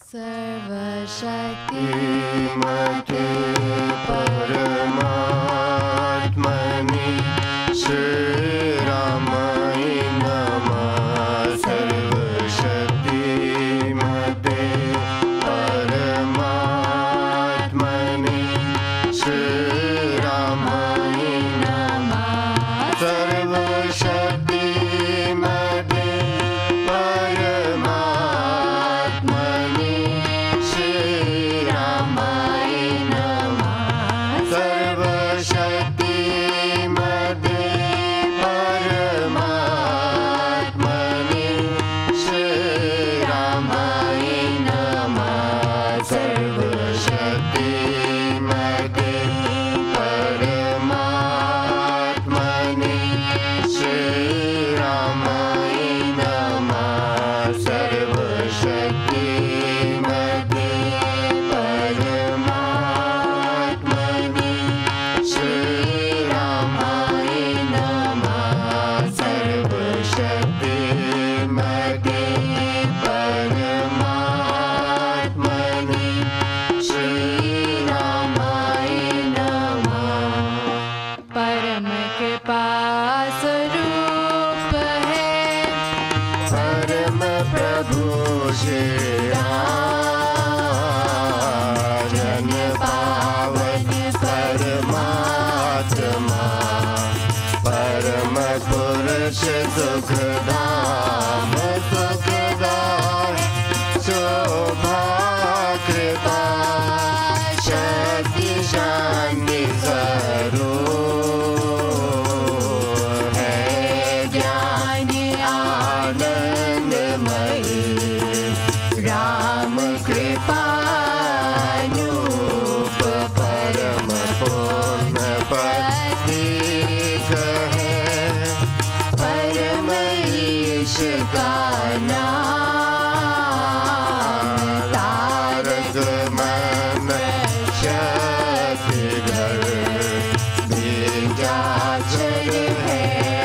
सर्वशक्तिमते परमात्मने श्रीरामाय नमः। सर्वशक्तिमते परमात्मने श्रीरामाय नमः। सर्वशक्तिमते परमात्मने श्रीरामाय नमः। सर्वशक्तिमते परमात्मने श्रीरामाय नमः। सर्वशक्तिमते परमात्मने श्रीरामाय नमः। सर्वशक्तिमते परमात्मने श्रीरामाय नमः। सर्वशक्तिमते परमात्मने श्रीरामाय नमः। परम कृपा स्वरूप है परम प्रभु श्री राम, जन पावन परमात्मा, परम पुरुष सुखधाम सुखदाय, शोभा कृपा शक्ति शांति स्वरूप है, ज्ञान आनंदमयी राम कृपानूप, परम पूर्ण प्रतीक है, परम ईश का नाम, तारक मन शक्तिधर, बीजाक्षर है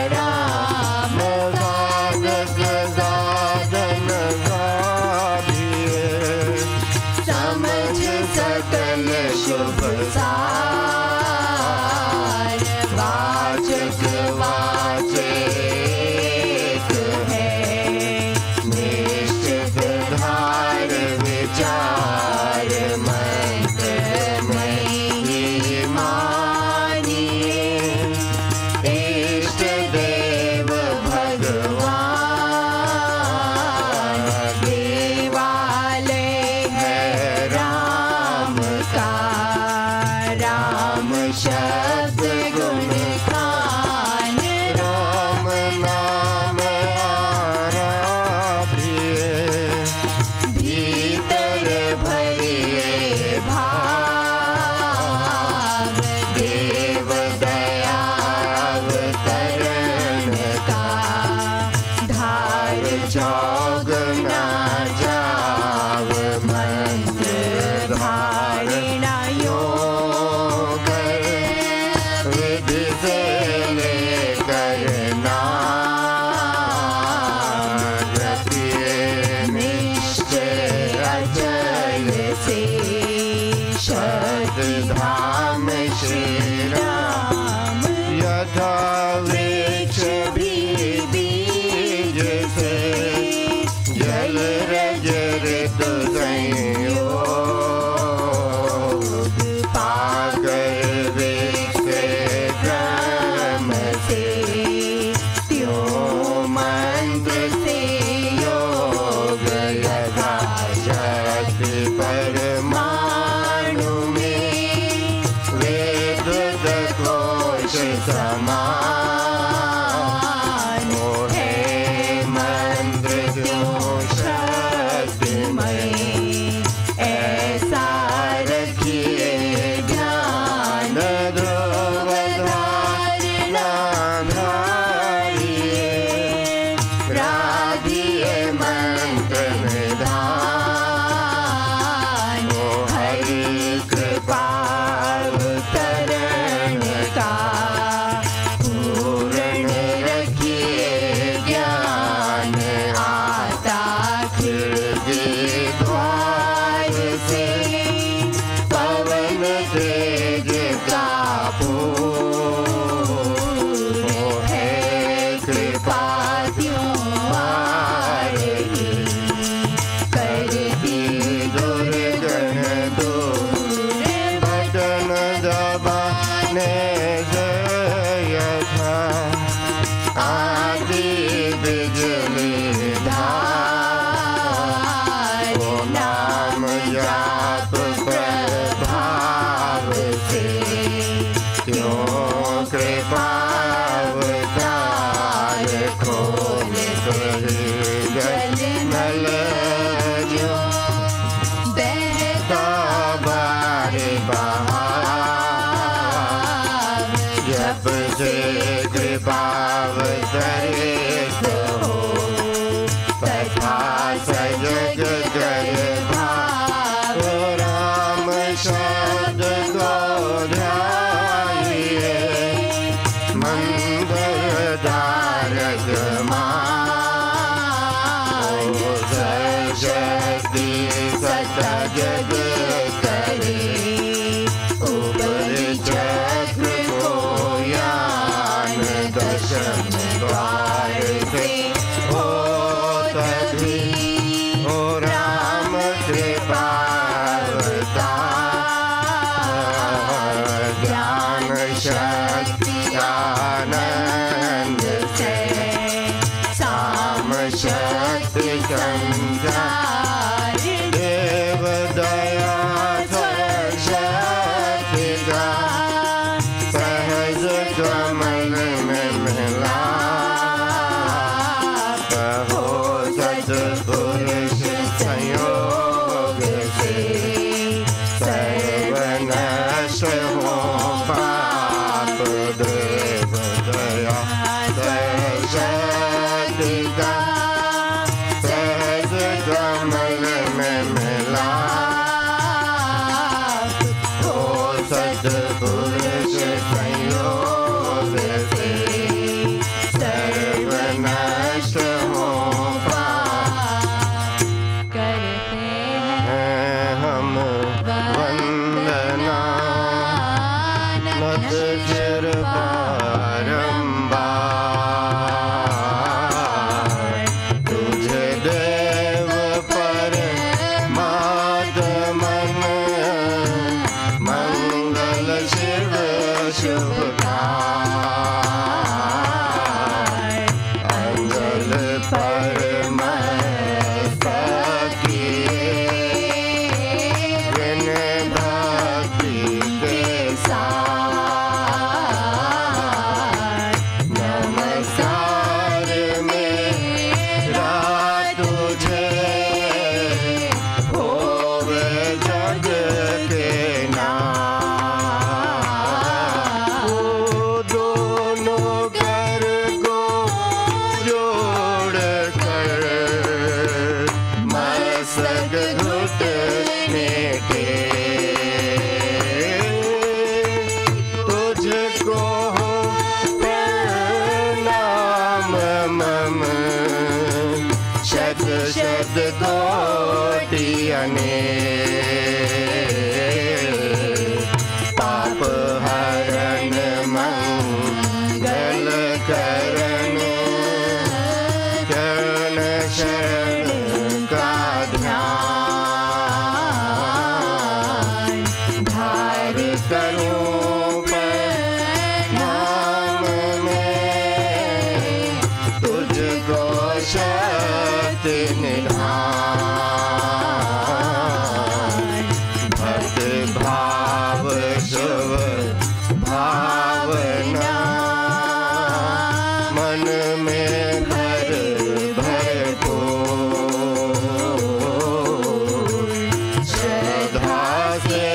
राम, साधक साधन गाभिए, समझ सकल शुभ सार, वाचक वाचेक है, अवतरित हो तथा सजग कर भाव राम शब्द को ध्याइए मंगल धारक मान शक्ति सदा जग करे ऊपर चक्र को यान दशम द्वार से हो तभी हो राम कृपावतार ज्ञान शक्ति आनंद से साम शक्ति संसार देव दया शक्ति का सहज कमल में मिला हो सत्पुरुष संयोग से सर्वनाश हो पाप देव दया शक्ति का सहज कमल में मिला हो सत्पुरुष संयोग से सर्वनाश हो पाप करते हैं हम वंदना नत चिर बारंबार तुझे देव परमात्मन मंगल शिव शुभकार अंजल परमस्त किए बिन भक्ति के साथ नमस्कार मेरा तुझे होवे जग के नाथ वो दोनों कर को जोड़ कर मस्तक घुटने तुझको हो प्रणाम मम शत शत कोटि अनेक पाप हरण मंगल करण चरण शरण का ध्यान धार करूं प्रणाम में तुझको शक्ति निधान भक्त भाव शुभ भावना मन में भर भरपूर श्रद्धा से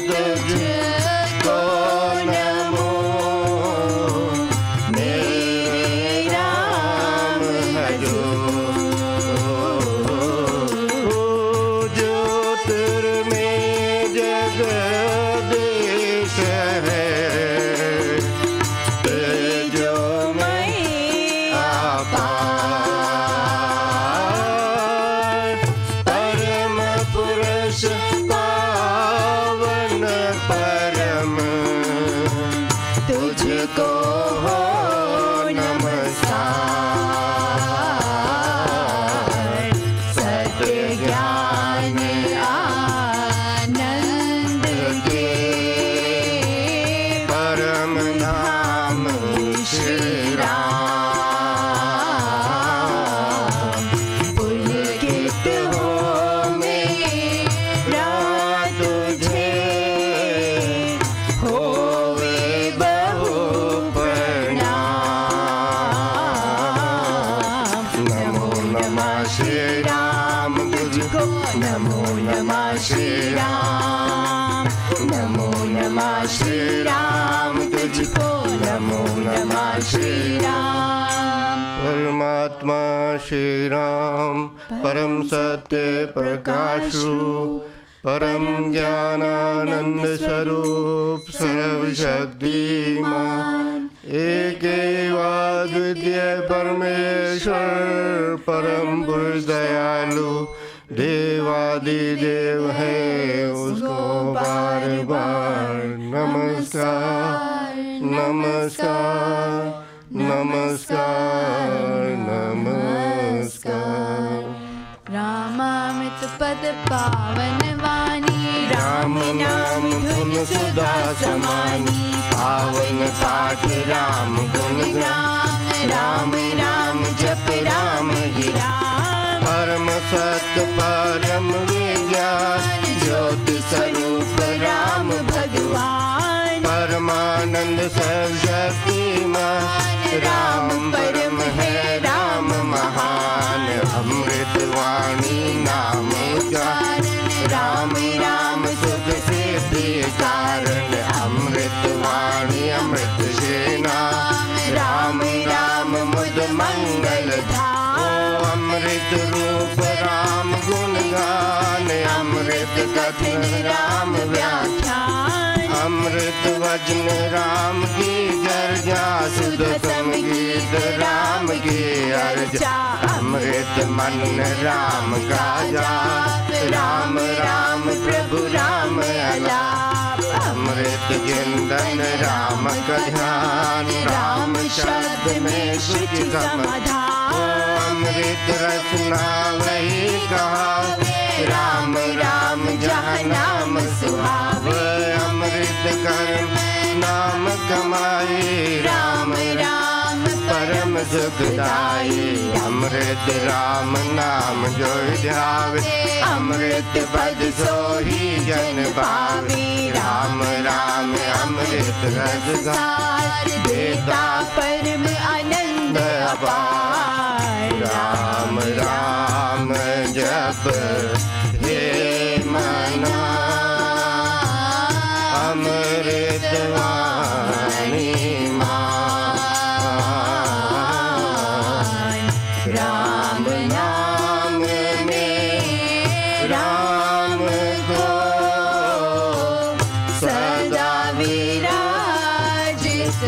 तुझको नमो मेरे राम हजूर ज्योतिर्मय जगदीश है तेजोमय अपार परम पुरुष पावन परम तुझको हो नमस्कार सत्य ज्ञान आनंद के परम धाम श्री राम पुलकित हो मेरा तुझे होवे बहु प्रणाम नमो नमः श्री राम तुझको नमो नमः श्री राम नमो नमः श्री राम तुझको नमो नमः श्री राम आत्मा श्री राम परम सत्य प्रकाशु परम ज्ञानानंद स्वरूप सर्वशक्तिमान एक द्वितीय परमेश्वर परम पुरुष दयालु देवादिदेव है, उसको बार बार नमस्कार नमस्कार नमस्कार नमस्कार। रामामृत पद पावन वाणी राम नाम धुन सुधा समानी पावन पाठ राम गुण गान राम राम जप राम ही राम परम सत्य परम विज्ञान ज्योति स्वरूप राम भगवान परमानंद सर्वशक्तिमान राम परम है राम महान अमृत वाणी नाम उच्चारण राम राम सुख सिद्धि कारण अमृत वाणी अमृत सेना राम राम मुद मंगल धाम अमृत रूप राम गुण गान अमृत कथन राम व्याख्यान अमृत वचन राम की चर्चा सुध संगीत राम की अर्चा अमृत मन राम का जाप राम राम प्रभु राम अलाप अमृत चिंतन राम का ध्यान राम शब्द में सुख समाधान अमृत रचना वही कहा राम राम जहाँ नाम सुहावे अमृत कर्म नाम कमाए राम राम परम सुखदाई अमृत राम नाम जो ध्यावे अमृत पद सोही जन पावे राम राम अमृत रस सार देता परम आनंद अपार राम राम जप हे मना अमृत वाणी मान राम नाम में राम को सदा विराजित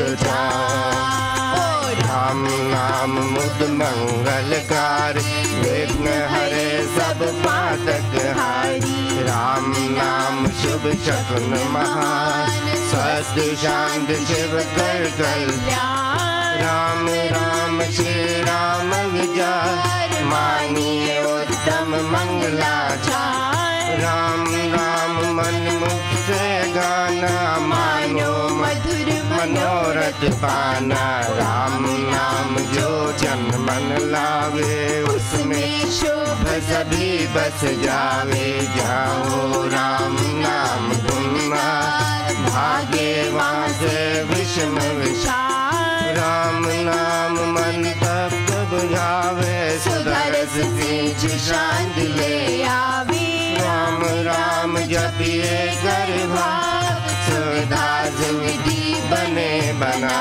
राम नाम मुद मंगलकार विघ्न हरे सब पातक हारी राम नाम शुभ शकुन महान सत्य शांत शिव कर कल्याण राम राम श्री राम विजय मानिए उत्तम मंगलाचार राम राम मन मुख से गाना मानो मधुर मनोरथ पाना राम नाम जो जन मन लावे उसमें शोभ सभी बस जावे जाओ राम नाम गुना भागे वहाँ से विषम विशाल राम नाम मन तब बुझावे सुधरस बीच शांति ले आवे राम राम जपिए गर्भा सुविधा सुविधि बने बना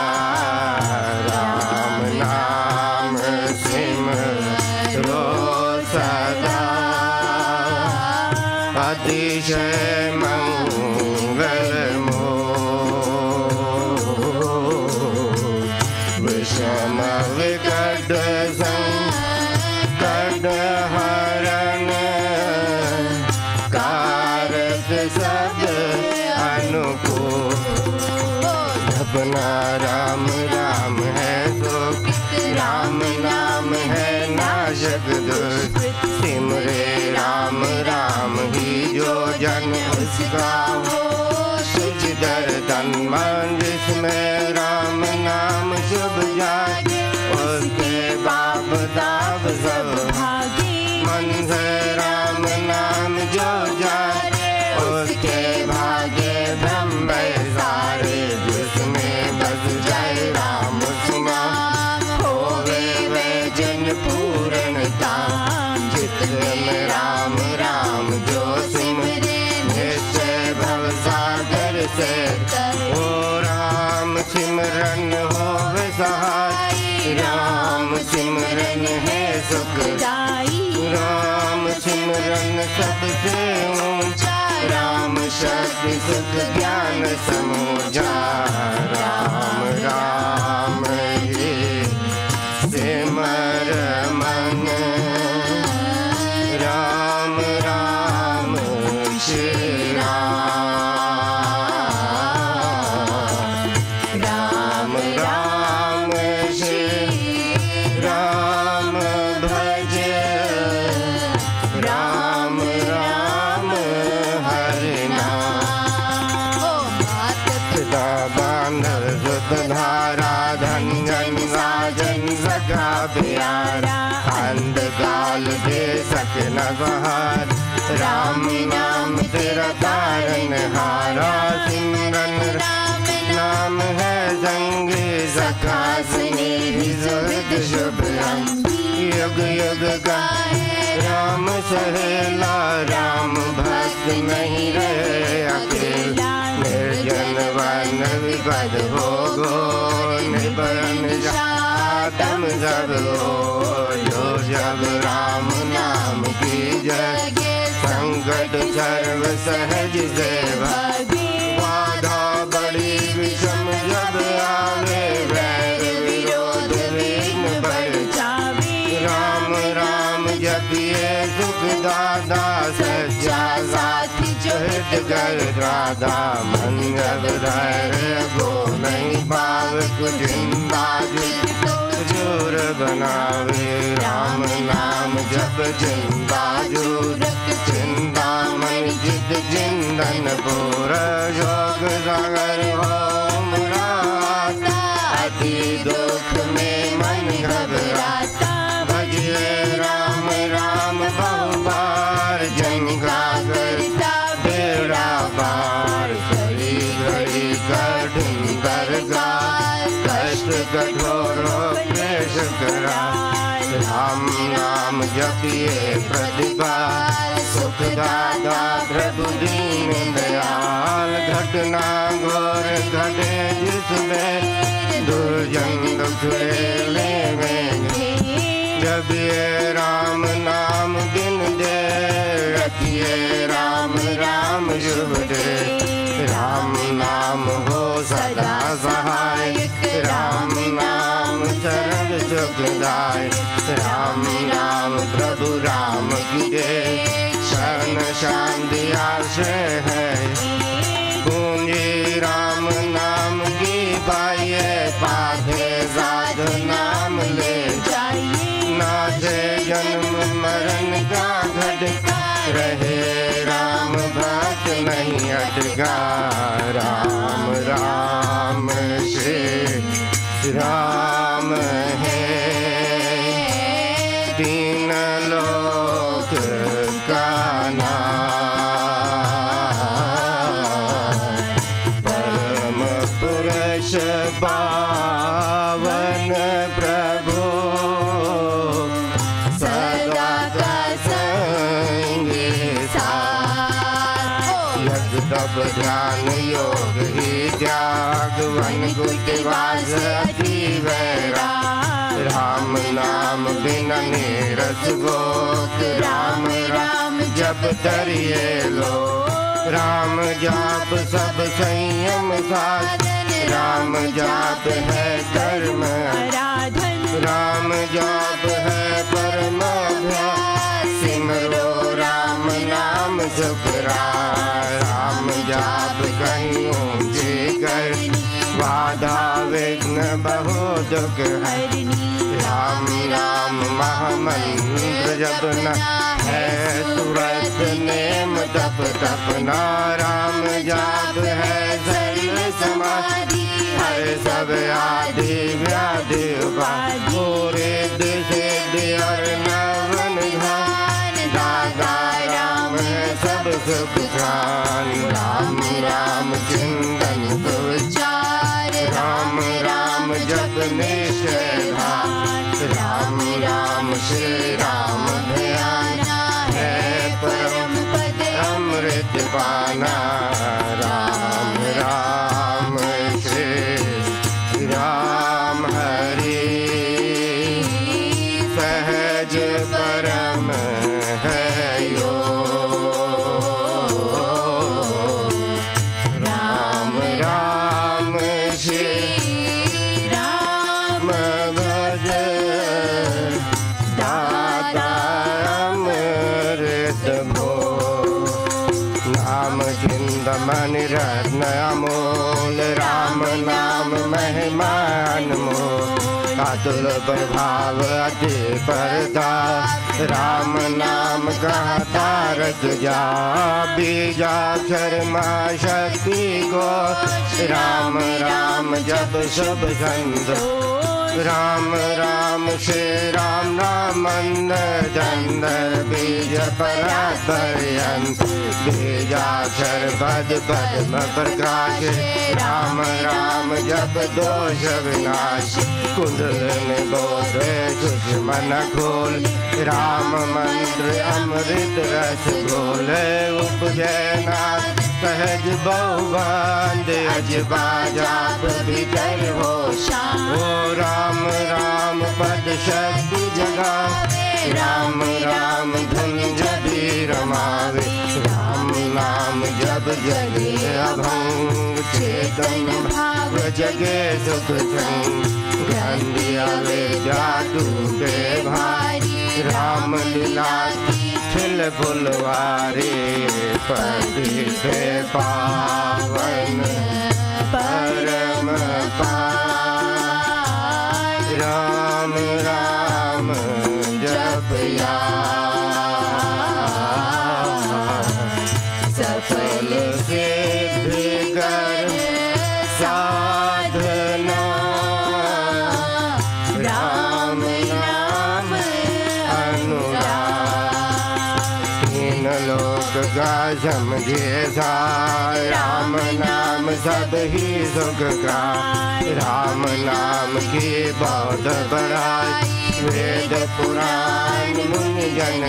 राम नाम सिमरो सदा अतिशय विषम विकट संकट हरण कारक सब अनुकूल अपना राम राम है तो राम नाम है नाशक दुष्ट सिमरे राम राम ही जो जन उसका हो सुच दर तन मन जिसमें राम नाम शुभ जाए उसके बाप दाप सब भागी मन से राम नाम जो जाए उसके भागे ब्रह्म सारे जिसमें बस जाए राम सुनाम होवे वे जन पूर्णता चित्र राम राम जो सिमरे निश्चय भव सागर से ओ राम सिमरन हो सहाय राम राम सिमरन है सुखदाई, राम सिमरन सबसे ऊंचा, राम शब्द सुख ज्ञान समूचा। राम राम ये सिमर मन, राम राम श्री राम, राम राम श्री राम भज, राम राम हरि नाम। पिता बांधव सुत धारा, धन जन राजन सखा प्यारा, अंधकाल दे सके न बहार, राम नाम तेरा तारन हारा। सिमरन राम नाम है संगी, सखा स्नेही सुहृद शुभ अंगी, युग युग गाए राम सहेला, राम भक्त नहीं रहे अकेला, निर्जन वन विपद भोगो, निबन तम सब हो। जो जब राम नाम की जय, संकट सर्व सहज से भागे, बाधा बड़ी विषम जब आवे, वैर विरोध विघ्न बढ़ जावे, राम राम जपिए सुख दादा, सच्चा साथी जो हित कर राधा। मन जब धैर्य गो नहीं पावे, कुछ जिंदा जोर बनावे, राम नाम जप जिंदा जोर, चिंता मन जित जिंदन पूर, योग सागर ओम राता, अति दुख में मन घबराता, भजिए राम राम बहु बार, जन का करता बेड़ा पार, घड़ी घड़ी कठिन दरगाह, कष्ट कठोरों क्लेश करा, राम नाम जपिए प्रतिपाल, सुख दाता प्रभु दीन दयाल। घटना घोर घटे जिसमें, दुर्जन दुख लेवेंगे, जपिए राम नाम बिन दे, रखिए राम राम शुभ दे। राम नाम हो सदा सहायक, राम नाम सर्व सुखदाय, राम नाम प्रभु राम की जय, शरण शांति आश्रय है, पूंजी राम नाम की पाइए, पाथे साध नाम ले जाइए, नाथे जन्म मरण का घटका, रहे राम भक्त नहीं अटका। राम राम श्री राम है, तीन लोक का नाम, परम पुरुष पावन प्रभु, सदा का संगी साथ। यज्ञ तप ध्यान योग ही त्याग, वन कुटिवास अति वैराग, राम नाम बिना नीरस भोग, राम राम जप तरिए लो, राम जाप सब संयम साधन, राम जाप है कर्म आराधन, राम जाप है परम अभ्यास, सिमरो राम नाम सुखराय। राम जाप कहीं ऊंचे करनी, बाधा विघ्न बहु दुख हरनी, राम राम महामंत्र जपना है, सुरत नेम तप तपना, राम जाप है सर्व समाधि, हर सब आदि व्याधि उपाधि, पूरे सिद्धि और नवन धान, दाता राम है सब सुख खान। राम राम चिंतन उच्चार, राम राम जप निश्चय भान, राम राम श्री राम ध्यान है, परम पद अमृत पाना। राम राम श्री राम हरि भज परम है योग। राम राम श्री राम भज दाता अमृत भो। नाम चिंतमणि रत्न अमोल राम नाम महिमान मोल। अतुल प्रभाव अति परता राम नाम कहता रत जा। बीजाक्षर माँ शक्ति को राम राम जप सब छंद। राम राम श्री राम नाम चंदर बीज परापर्यंत। बीजाक्षर पद पद्म प्रकाश राम राम जप दोष विनाश। कुंडल में बोध दुश्मन खोल राम मंत्र अमृत रस घोले। उपजयनाथ सहज बहुबांध अजबा जाप भीतर हो शाम। ओ राम राम पद शक्ति जगा राम राम धन जबी रमावे। राम नाम जब जगे अभंग चेतन भाव जगे सुख संग। गंधियावे जादू के भारी राम लीला खिल फुलवारी। पति पे पावन परम पाय राम राम जपया। सफल सिद्धि कर साधना राम नाम अनुराग। तीन लोक का समझे सा राम नाम सब ही सुख का। राम नाम की बहुत बड़ाई वेद पुराण मुनि जन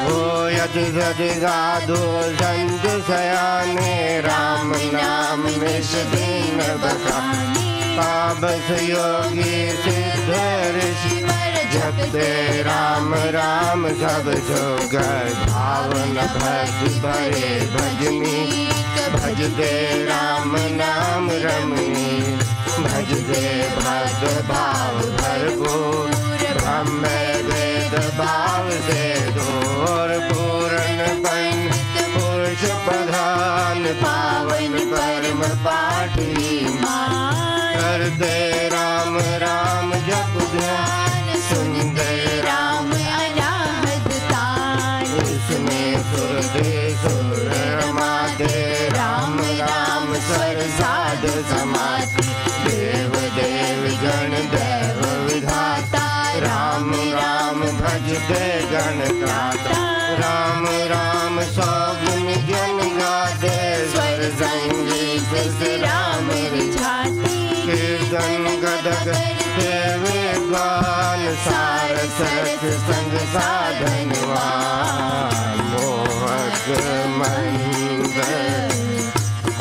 हो। यदि यदि साधु संत सयाने राम नाम में दिन बखाने। पावस योगी सिद्ध ऋषि जपते राम राम सब सुख। भावन भक्ति भरे भजनी भजते राम नाम रमणी। भजते भक्त भाव भरपूर ब्रह्म वेद भाव से दूर। पूर्ण पंथ पुरुष प्रधान पावन परम पाठी मान। करते राम राम जप ध्यान सुनते राम अनाहत तान। इसमें सुरते सुर रमाते राम राम सर साध समाधि। देव देव गण देव विधाता राम राम भजते गण त्राता। राम राम सौगुन जन गाते स्वर संगीत से राम रिझाते। कीर्तन गदग देवे गान सार सरस संग साधनवान। मोहक मंद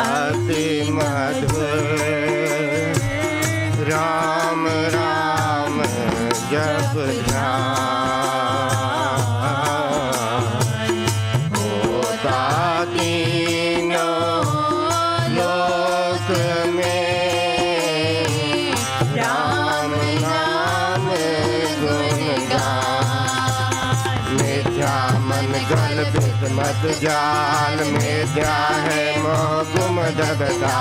अति मधुर राम राम जप ध्यान। होता तीनों लोक में राम नाम गुणगान। मिथ्या मन कल्पित मत जाल मिथ्या है मोह गुम दगता।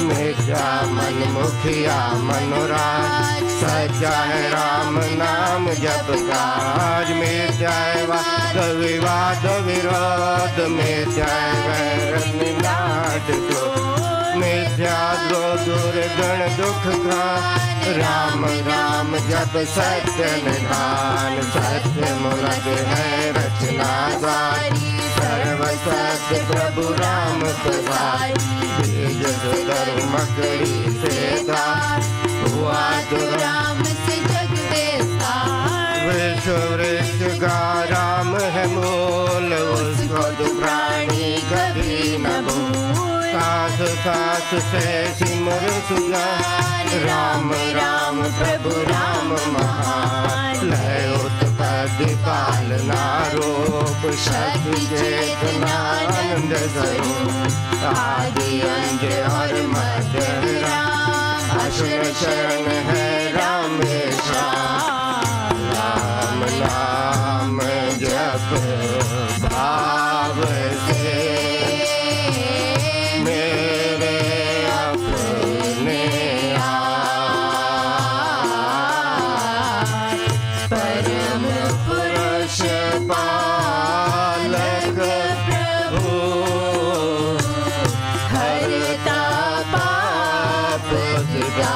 मिथ्या मन मुखिया मनोराज सच्चा है राम नाम जप काज। मिथ्या है वाद विवाद विरोध मिथ्या है वैर निनाद क्रोध। मिथ्या द्रोह दुर्गुण दुख का राम राम जप सत्य निधान। सत्य मूलक है रचना सारी सर्व सत्य प्रभु राम प्रसाद। बीज सुधर मकड़ी से दार हुआ तो राम से जग विस्तार। विश्व वृक्ष का राम है मूल उसको तो प्राणी कभी न भूल। सास सास से सिमर सुजान राम राम प्रभु राम महान। लय उत्पत्ति शक्ति चेतनानंद स्वरूप आदि अंत और मध्य राम असुर शरण है रामेशा राम नाम जप भाव से मेरे अपने परम पुरुष पालक प्रभु हरता पाप विदा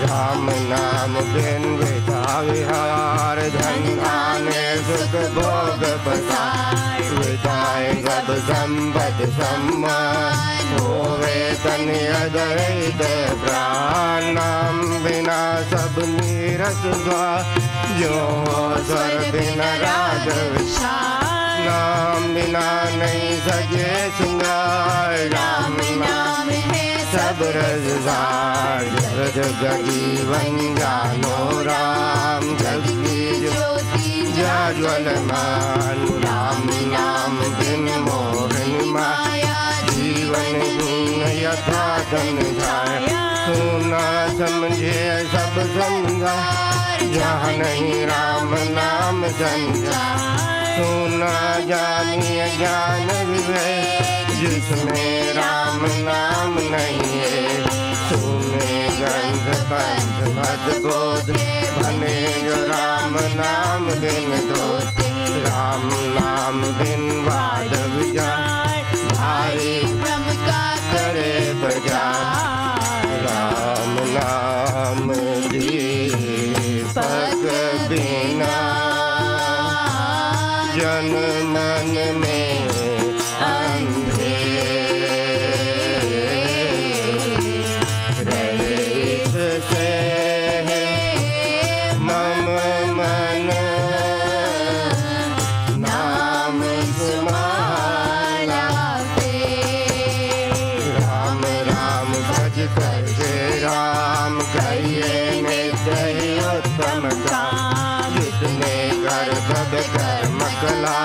राम नाम बिन विधा विहार धन आने सुख भोग पसार विदाय सब संपद सम्मान होवे तन अदरित प्राण नाम बिना सब नीरस द्वार जो स्वर बिना राज विशाल नाम बिना नहीं सजे श्रृंगार राम नाम है सब रसदार जग जग जीवन जानो राम जग की ज्योति ज्वालमान राम नाम बिन मोहन माया जीवन गुण यथा धन छाया सुना समझे सब समझा जहाँ नहीं राम नाम संचार सुना जानिए ज्ञान विवेक जिसमें राम नाम नहीं है सुने गंध पंथ मत बोध बने जो राम नाम बिन दोते राम नाम बिन वाद विचार भाई ब्रह्म का करे प्रचार राम नाम दीपक बिना जन मन में अंधेर रहित से मम मन नाम सुमाला राम राम भज करके राम कहिए नित्य ही उत्तम काम जितने कर सब कर्म कला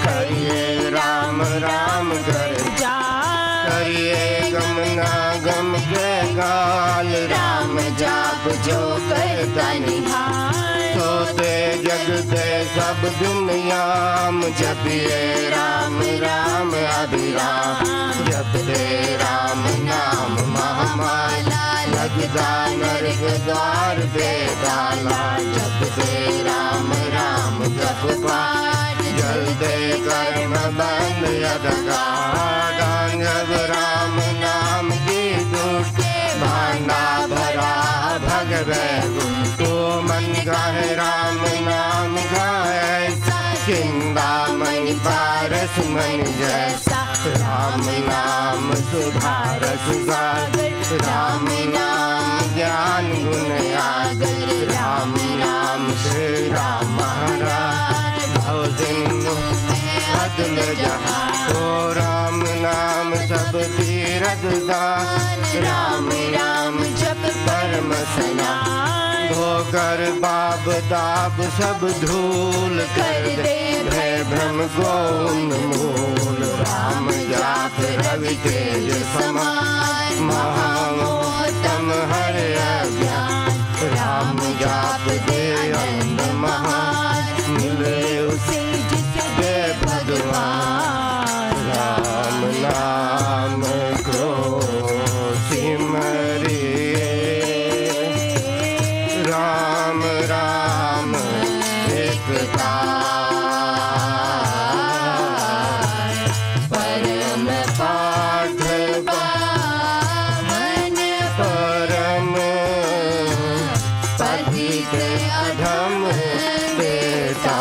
करिए राम राम कर करिए गम ना गम के गाल राम जाप जो करता निहाल सोते जगते सब दुनियाम जपिए राम राम अभिराम जपते राम नाम महामाला लगदा नरक द्वार पे ताला जपते राम राम जप पाठ जलते कर्म बंद यदगार जब राम नाम की दूत भांडा भरा भगवे तो मन गाए राम नाम गाए चिंतामणि पारस मन जैसा राम नाम सुधारस सागर राम नाम ज्ञान गुण आगर राम नाम श्री राम महाराज भव सिंधु अतुल जहाँ तो राम नाम सब तीरथ दान राम राम जप परम सना धोकर बाब दाब सब धूल कर दे भय भ्रम को उन्मूल राम जाप रवि तेज समान महामोहतम हर अज्ञान राम जाप दे अंध महान मिले उसे जिसे दे भगवान राम नाम को सिमरिए राम राम एक परम पाठ पावन परम पतित अधम देता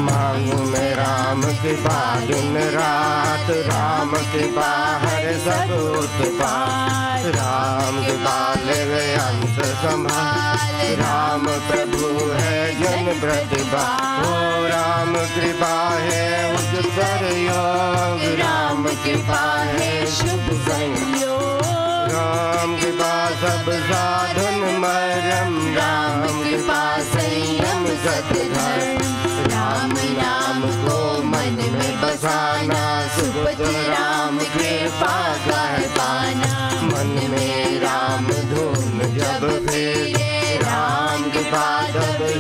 मांगू मैं राम कृपा दिन रात राम कृपा हर सब उत्पात राम कृपा ले अंत संभाल राम प्रभु है जन प्रतिभा ओ राम कृपा है उस पर योग राम कृपा है शुभ संयोग राम कृपा सब साधन मरम राम कृपा संयम सत धर्म राम नाम को मन में बसाना, सुपुत्र राम कृपा कर पाना। मन में राम धुन जब फेरे, राम के बाद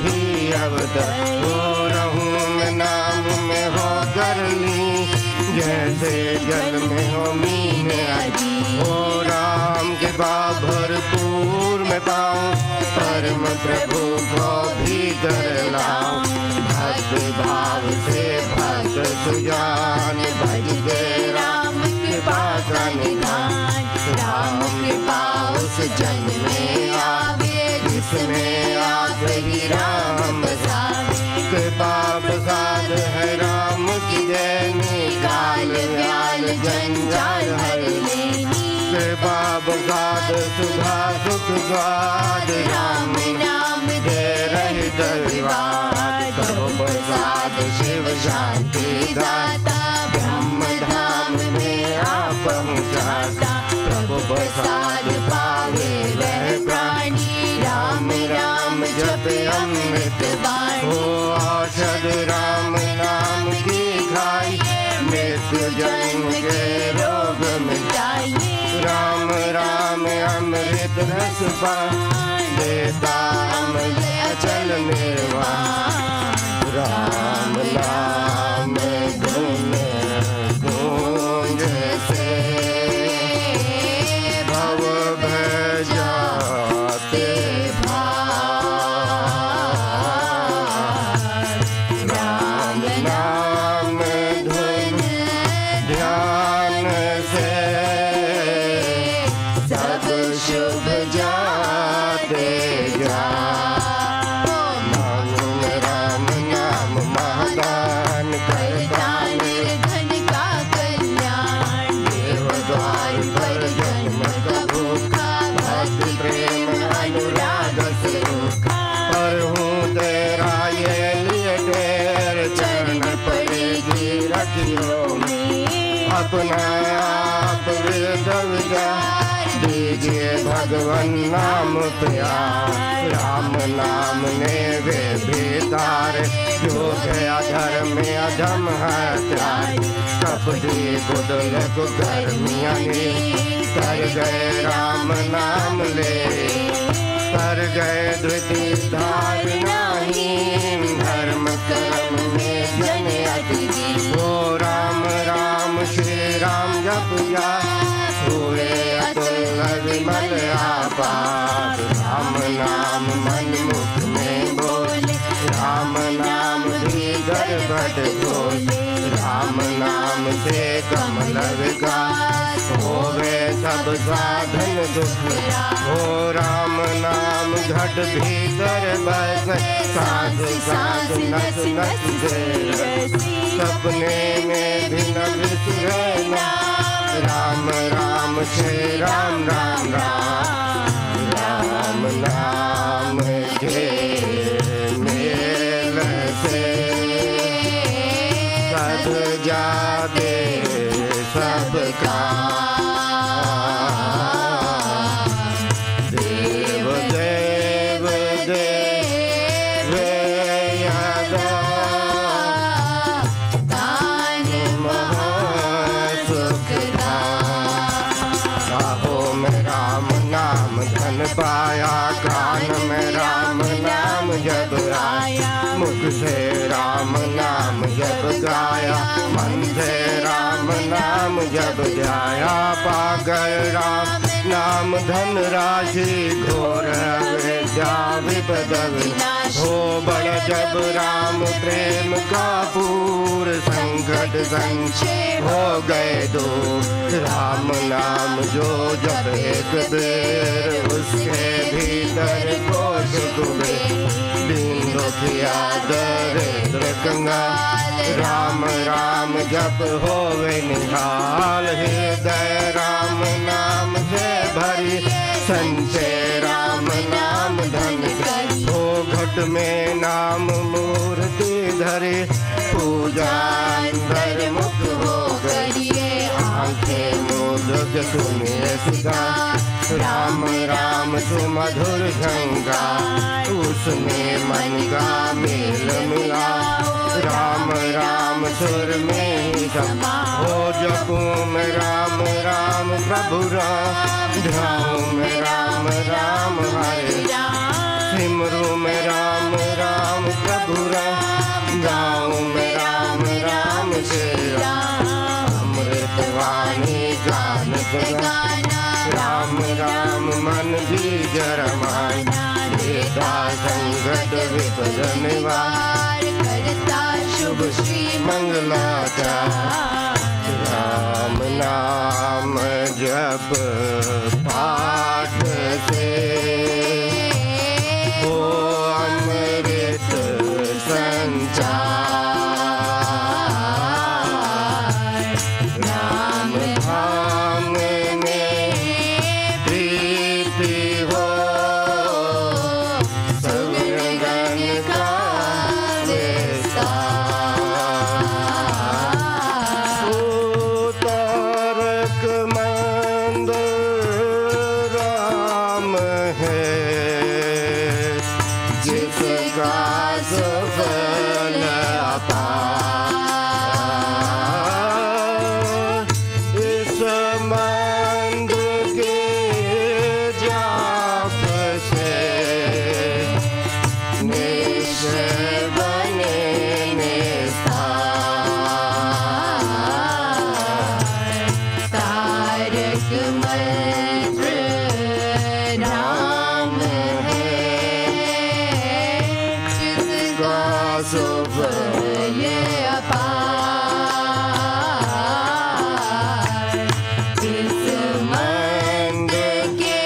ही अवतर हो रहूं मैं नाम में हो कर ली, जैसे जल में हो मीन अजी। हो राम के बाद भरपूर मैं पाऊं, परम प्रभु को भी कर लाऊं। भक्त भाव से भक्त सुजान, भजते राम कृपा का निधान। राम कृपा उस जन में आवे, जिसमें आखिरी राम बसावे। कृपा प्रसाद है राम की जैनी, काल व्याल जंजाल हर लेनी। कृपा प्रसाद सुधा सुख स्वाद, राम नाम दे रहित विवाद। प्रभु प्रसाद शिव शांति दाता, ब्रह्म धाम में आप पहुँचाता। प्रभु प्रसाद पावे वह प्राणी, राम राम जपे अमृत वाणी। हो औषध राम नाम की खाई, मृत्यु जन्म के रोग मिटाइए। राम राम अमृत रस पान, देता अमल अचल निर्वाण। राम नाम धुन गूंज से, भव भय जाते भार। राम नाम धुन ध्यान से, सब शुभ जाते जा। मानो राम नाम महादान, करता निर्धन का कल्याण। देव द्वार पर जन्म का भूखा, भक्ति प्रेम अनुराग से भूखा। पर हूँ तेरा ये लिए ढेर, चरण पड़ेगी रखियो में। अपना आप वेद विचार, दीजिए भगवन नाम प्यार। राम नाम ने वे बेदार, जो गया धर्म में अधम हत्यार। कपटी गुदल कुकर्मियाँ ने, कर गए राम नाम ले। कर गए धृति धार नाहीन, धर्म कर्म में जन अति। हो राम राम श्री राम जप जा, हुए अतुल विमल आपार। राम नाम मन मुख में बोले, राम नाम भीतर बट बोले। राम नाम से कमल विकास, होवे सब साधन दुख। हो राम नाम घट भीतर बस, सांस सांस नस नस से। सपने में भी न बिसरे नाम, राम राम श्री राम राम राम। राम नाम के मेल से, सद जागे सबका। देव देव देव यादा, दान महासुखदा। काहो में राम नाम धन पाया, कान में राम नाम जब आया। मुख से राम नाम जब गाया, मन से राम नाम जब जाया। पागल राम नाम धन राशि, घोर विद्या विपद विनाश। हो बड़ जब राम प्रेम का पूर, संकट संक्षेप हो गए दूर। राम नाम जो जब एक बेर, उसके भीतर कोश कुबेर। दीन दुखिया दरिद्र कंगाल, राम राम जप होवे निहाल। हृदय राम नाम से भरी, संचय राम नाम धन करी। हो घट में नाम मूर्ति धरी, पूजा अंतर मुख हो करिए। आंखें मोदक सुनिए सुधा, राम राम सुमधुर गंगा। उसमें मन का मेल मिलाओ, सुर में ही समा हो। जपूं मैं राम राम प्रभु राम, ध्याऊं मैं राम राम हरे राम। सिमरूं मैं राम राम प्रभु राम, गाऊं मैं राम राम श्री राम। अमृत वाणी गानत गाना, राम राम मन बीज रमाना। देता संकट विपद निवार, करता शुभ श्री मंगलाचार। राम नाम जप पाठ से हो अमृत संचार। राम धाम में प्रीति हो, सगुण का विस्तार। तारक मंद राम है, जिसका सफल अपार। इस मंद के जाप से निश्चय बने निस्तार। तारक मंत्र राम है, जिसका सफल अपार। इस मंद के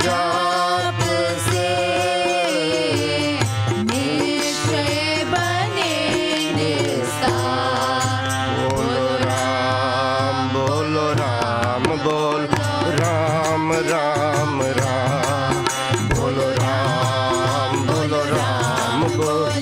जाप से निश्चय बने निस्तार। बोलो राम बोलो राम बोल, राम राम राम। बोलो राम बोलो राम बोल,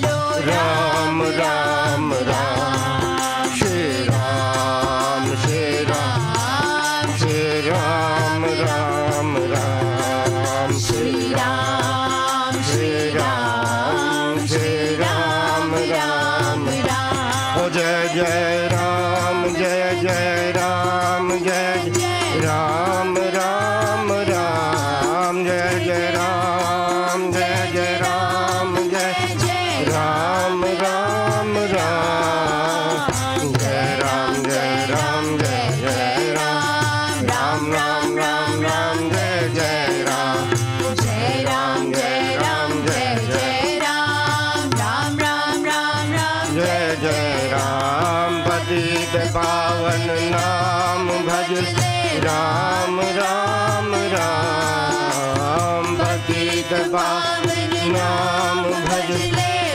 राम राम राम। श्री राम श्री राम श्री राम राम राम। श्री राम श्री राम श्री राम राम राम। ओ जय जय राम जय जय राम, जय जय राम राम राम। जय जय राम जय जय राम, जय जय राम राम राम। जय राम जय राम जय जय राम, राम राम राम राम जय जय राम। जय राम जय राम जय जय राम, राम राम राम राम जय जय राम। पतित पावन नाम भज, राम राम राम। पतित पावन नाम भज,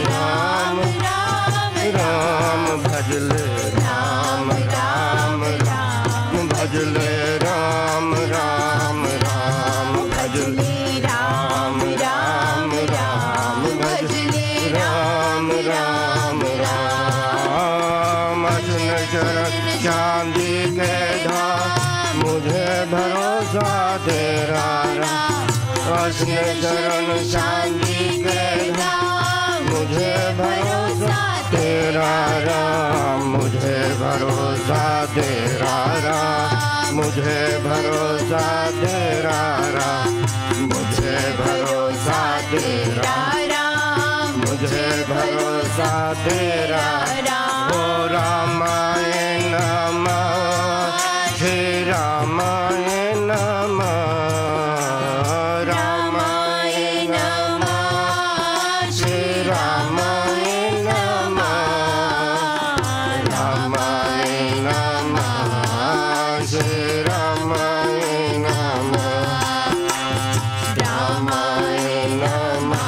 राम राम राम भजल राम राम राम। भजल राम राम राम भजल राम राम राम। भजल राम राम राम। अर्जुन चरण चांदी के धाम, मुझे भरोसा तेरा राम। अर्जुन चरण चांदी के धाम, मुझे भरोसा तेरा राम। मुझे भरोसा तेरा राम, मुझे भरोसा तेरा राम। मुझे भरोसा तेरा राम, मुझे भरोसा तेरा राम। ओ रामाय नमः, श्री रामाय नमः। रामाय नमः, श्री रामाय नमः। रामाय नमः, श्री रामाय नमः। रामाय नमः,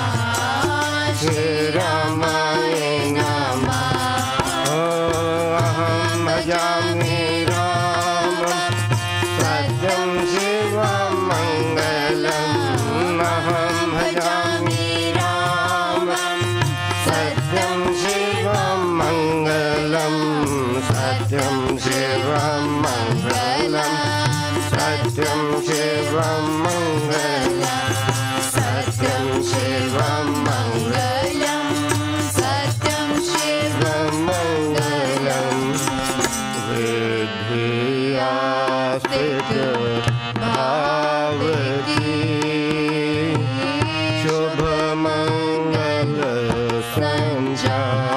श्री रामाय नमः। अहं भजामि रामं, सत्यं शिवं मङ्गलम्। अहं भजामि रामं, सत्यं शिवं मङ्गलम्। सत्यं शिवं मङ्गलम्, सत्यं शिवं मङ्गलम्। सत्यं शिवं मङ्गलम्, सत्यं शिवं मङ्गलम्। संचार,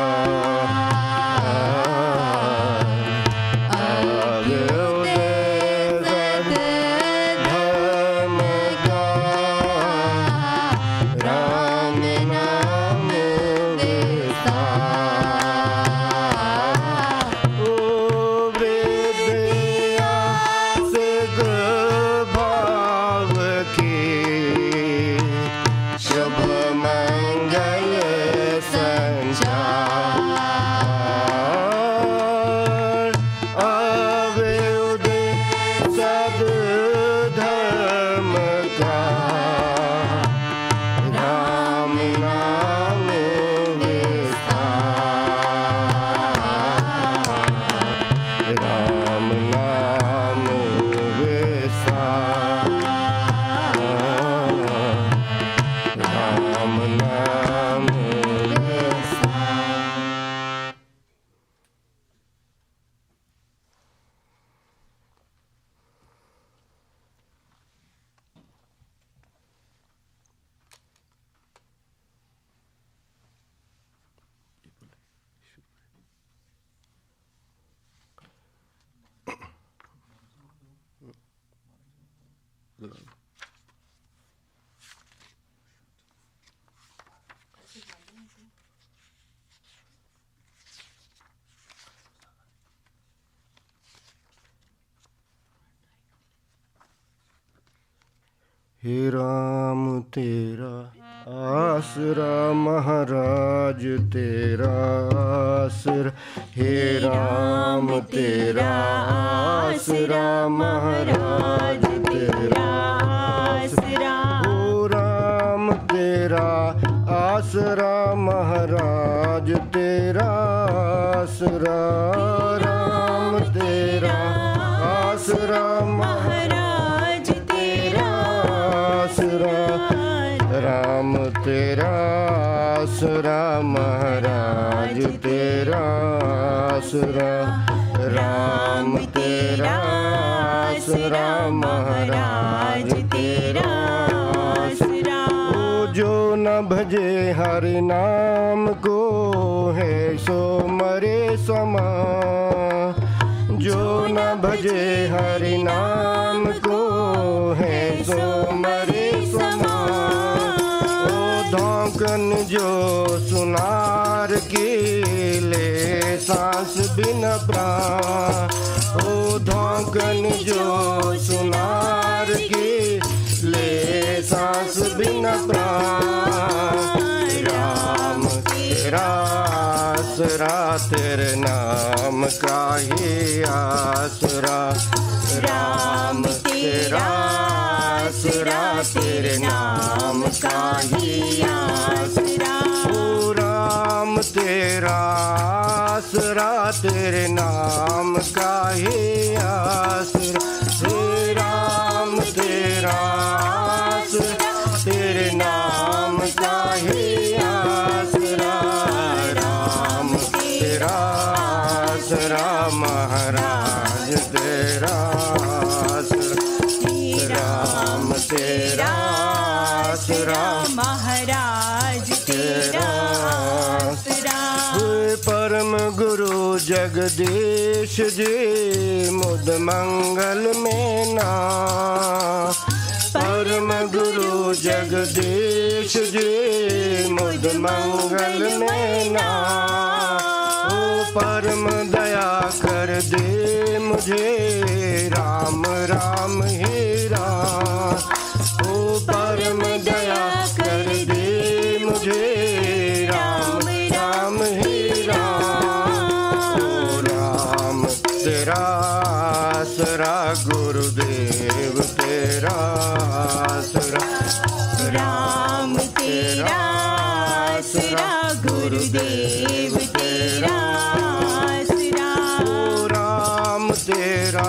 हे राम तेरा आसरा महाराज तेरा आसरा, हे राम तेरा आसरा महाराज तेरा आसरा, ओ राम तेरा आसरा महाराज तेरा आसरा, राम तेरा आसरा महाराज तेरा आसरा, राम तेरा आसरा महाराज तेरा आसरा, राम तेरा आसरा महाराज तेरा आसरा, ओ जो न भजे हरि नाम को है सो मरे समा, जो न भजे हरि नाम को है सो मरे समा, ओ धौंकन जो सुनार की ले सांस बिन प्राण, ओ धौंकन जो सुनार की ले सांस बिन प्राण, राम तेरा आसरा तेरे नाम का ही आसरा, राम तेरा आसरा तेरे नाम का ही आसरा, ओ राम तेरा आसरा तेरे नाम का ही आसरा, हे राम तेरा आसरा तेरे नाम का ही आसरा, राम तेरा आसरा महाराज तेरा आसरा, राम तेरा आसरा महाराज तेरा आसरा, परम गुरु जगदीश जी मुद मंगल में ना, परम गुरु जगदीश जी मुद मंगल में ना, ओ परम दया कर दे मुझे राम राम ही राम, ओ परम दया कर दे मुझे राम राम ही राम, ओ राम तेरा आसरा गुरुदेव तेरा आसरा, राम तेरा आसरा गुरुदेव तेरा आसरा, ओ राम तेरा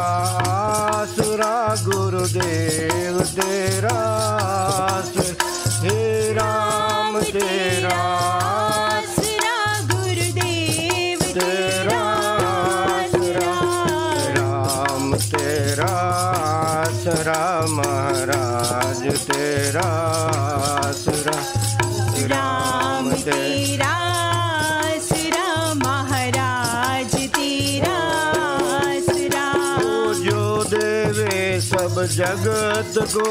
आसरा गुरुदेव तेरा आसरा, हे राम तेरा आसरा गुरुदेव तेरा आसरा, राम तेरा आसरा महाराज तेरा आसरा, राम तेरा जगत को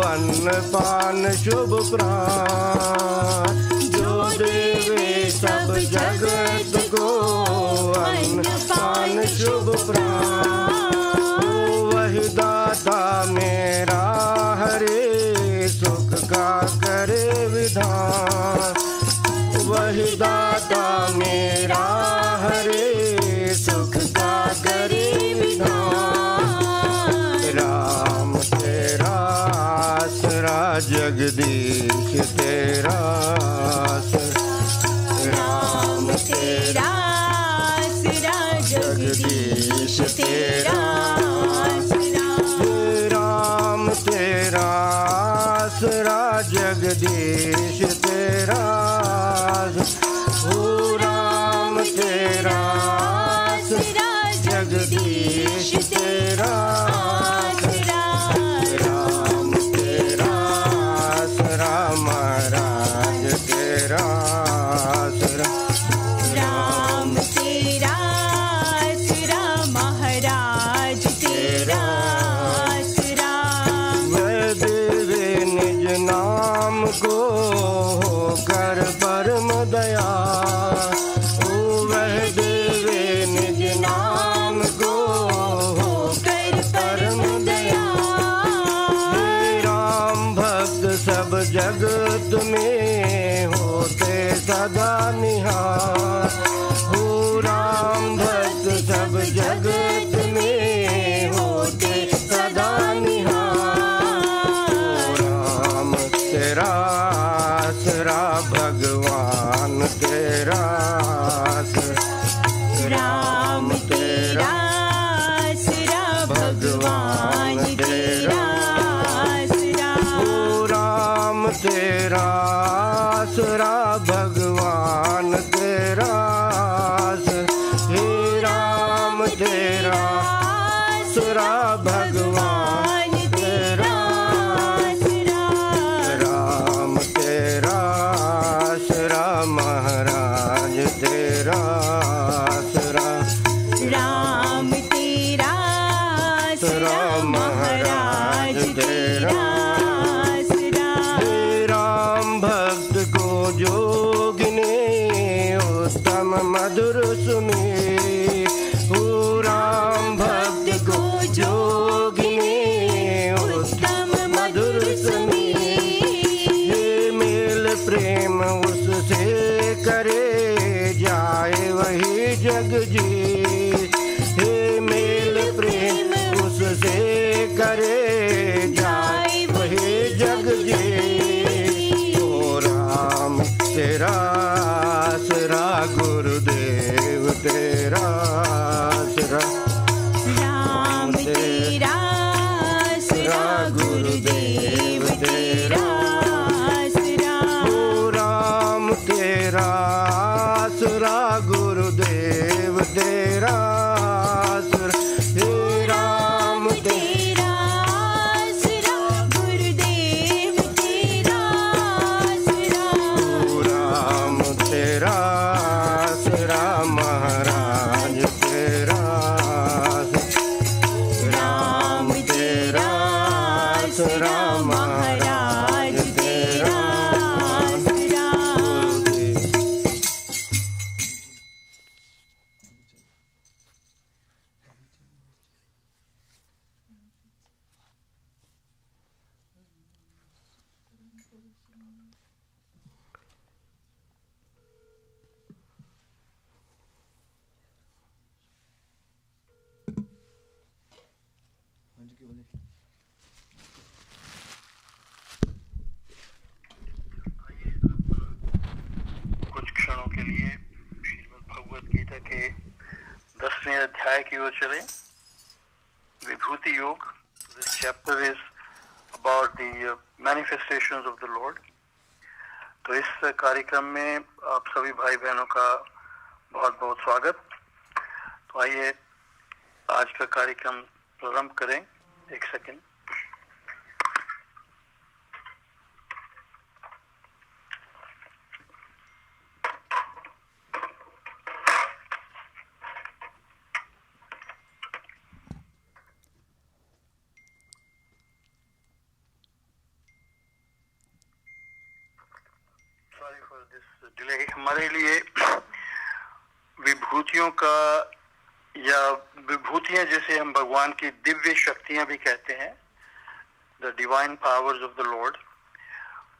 अन्न पान शुभ प्राण, जो देवे सब जगत को अन्न पान शुभ प्राण, वही दाता मेरा हरे सुख का करे विधान, वही दाता मेरा हरे सुख का करे विधान। राम तेरा आसरा जगदीश तेरा आसरा, राम तेरा आसरा जगदीश तेरा आसरा, राम तेरा आसरा जगदीश तेरा, ओ राम तेरा आसरा जगदीश तेरा आसरा, राम तेरा आसरा महाराज तेरा आसरा, राम तेरा आसरा महाराज तेरा आसरा, वह देवे निज नाम को होकर परम दया, वह देवे निज नाम को होकर परम दया, हे राम भक्त सब जगत में होते सदा निहार, हो राम भक्त सब जगत में होते सदा निहार, राम तेरा आसरा भगवान तेरा आसरा, राम तेरा आसरा भगवान तेरा आसरा, ओ राम तेरा आसरा भगवान तेरा आसरा, हे राम तेरा आसरा भगवान तेरा आसरा, राम तेरा आसरा महाराज तेरा आसरा, राम तेरा आसरा महाराज तेरा आसरा, हे राम भक्त को जोगिने उत्तम मधुर सुने, ओ राम भक्त को जोगिने उत्तम मधुर सुने, हे मेल प्रेम उससे करे जाए वही जग जी, हे मेल प्रेम उससे करे जाए वही जग जी, ओ राम तेरा आसरा गुरुदेव तेरा आसरा, राम तेरा आसरा गुरुदेव तेरा आसरा, ओ राम तेरा आसरा गुरुदेव तेरा आसरा, हे राम तेरा आसरा गुरुदेव तेरा आसरा, ओ राम तेरा आसरा महाराज तेरा आसरा, राम तेरा आसरा महाराज तेरा आसरा। कुछ क्षणों के लिए श्रीमद् भगवद गीता के 10वें अध्याय की ओर चले। विभूति योग। This chapter is about the manifestations of the Lord. तो इस कार्यक्रम में आप सभी भाई बहनों का बहुत बहुत स्वागत। तो आइए आज का कार्यक्रम प्रारंभ करें। एक सेकंड। दिस डिले हमारे लिए विभूतियों का या विभूतियां जैसे हम भगवान की दिव्य शक्तियां भी कहते हैं, the divine powers of the lord,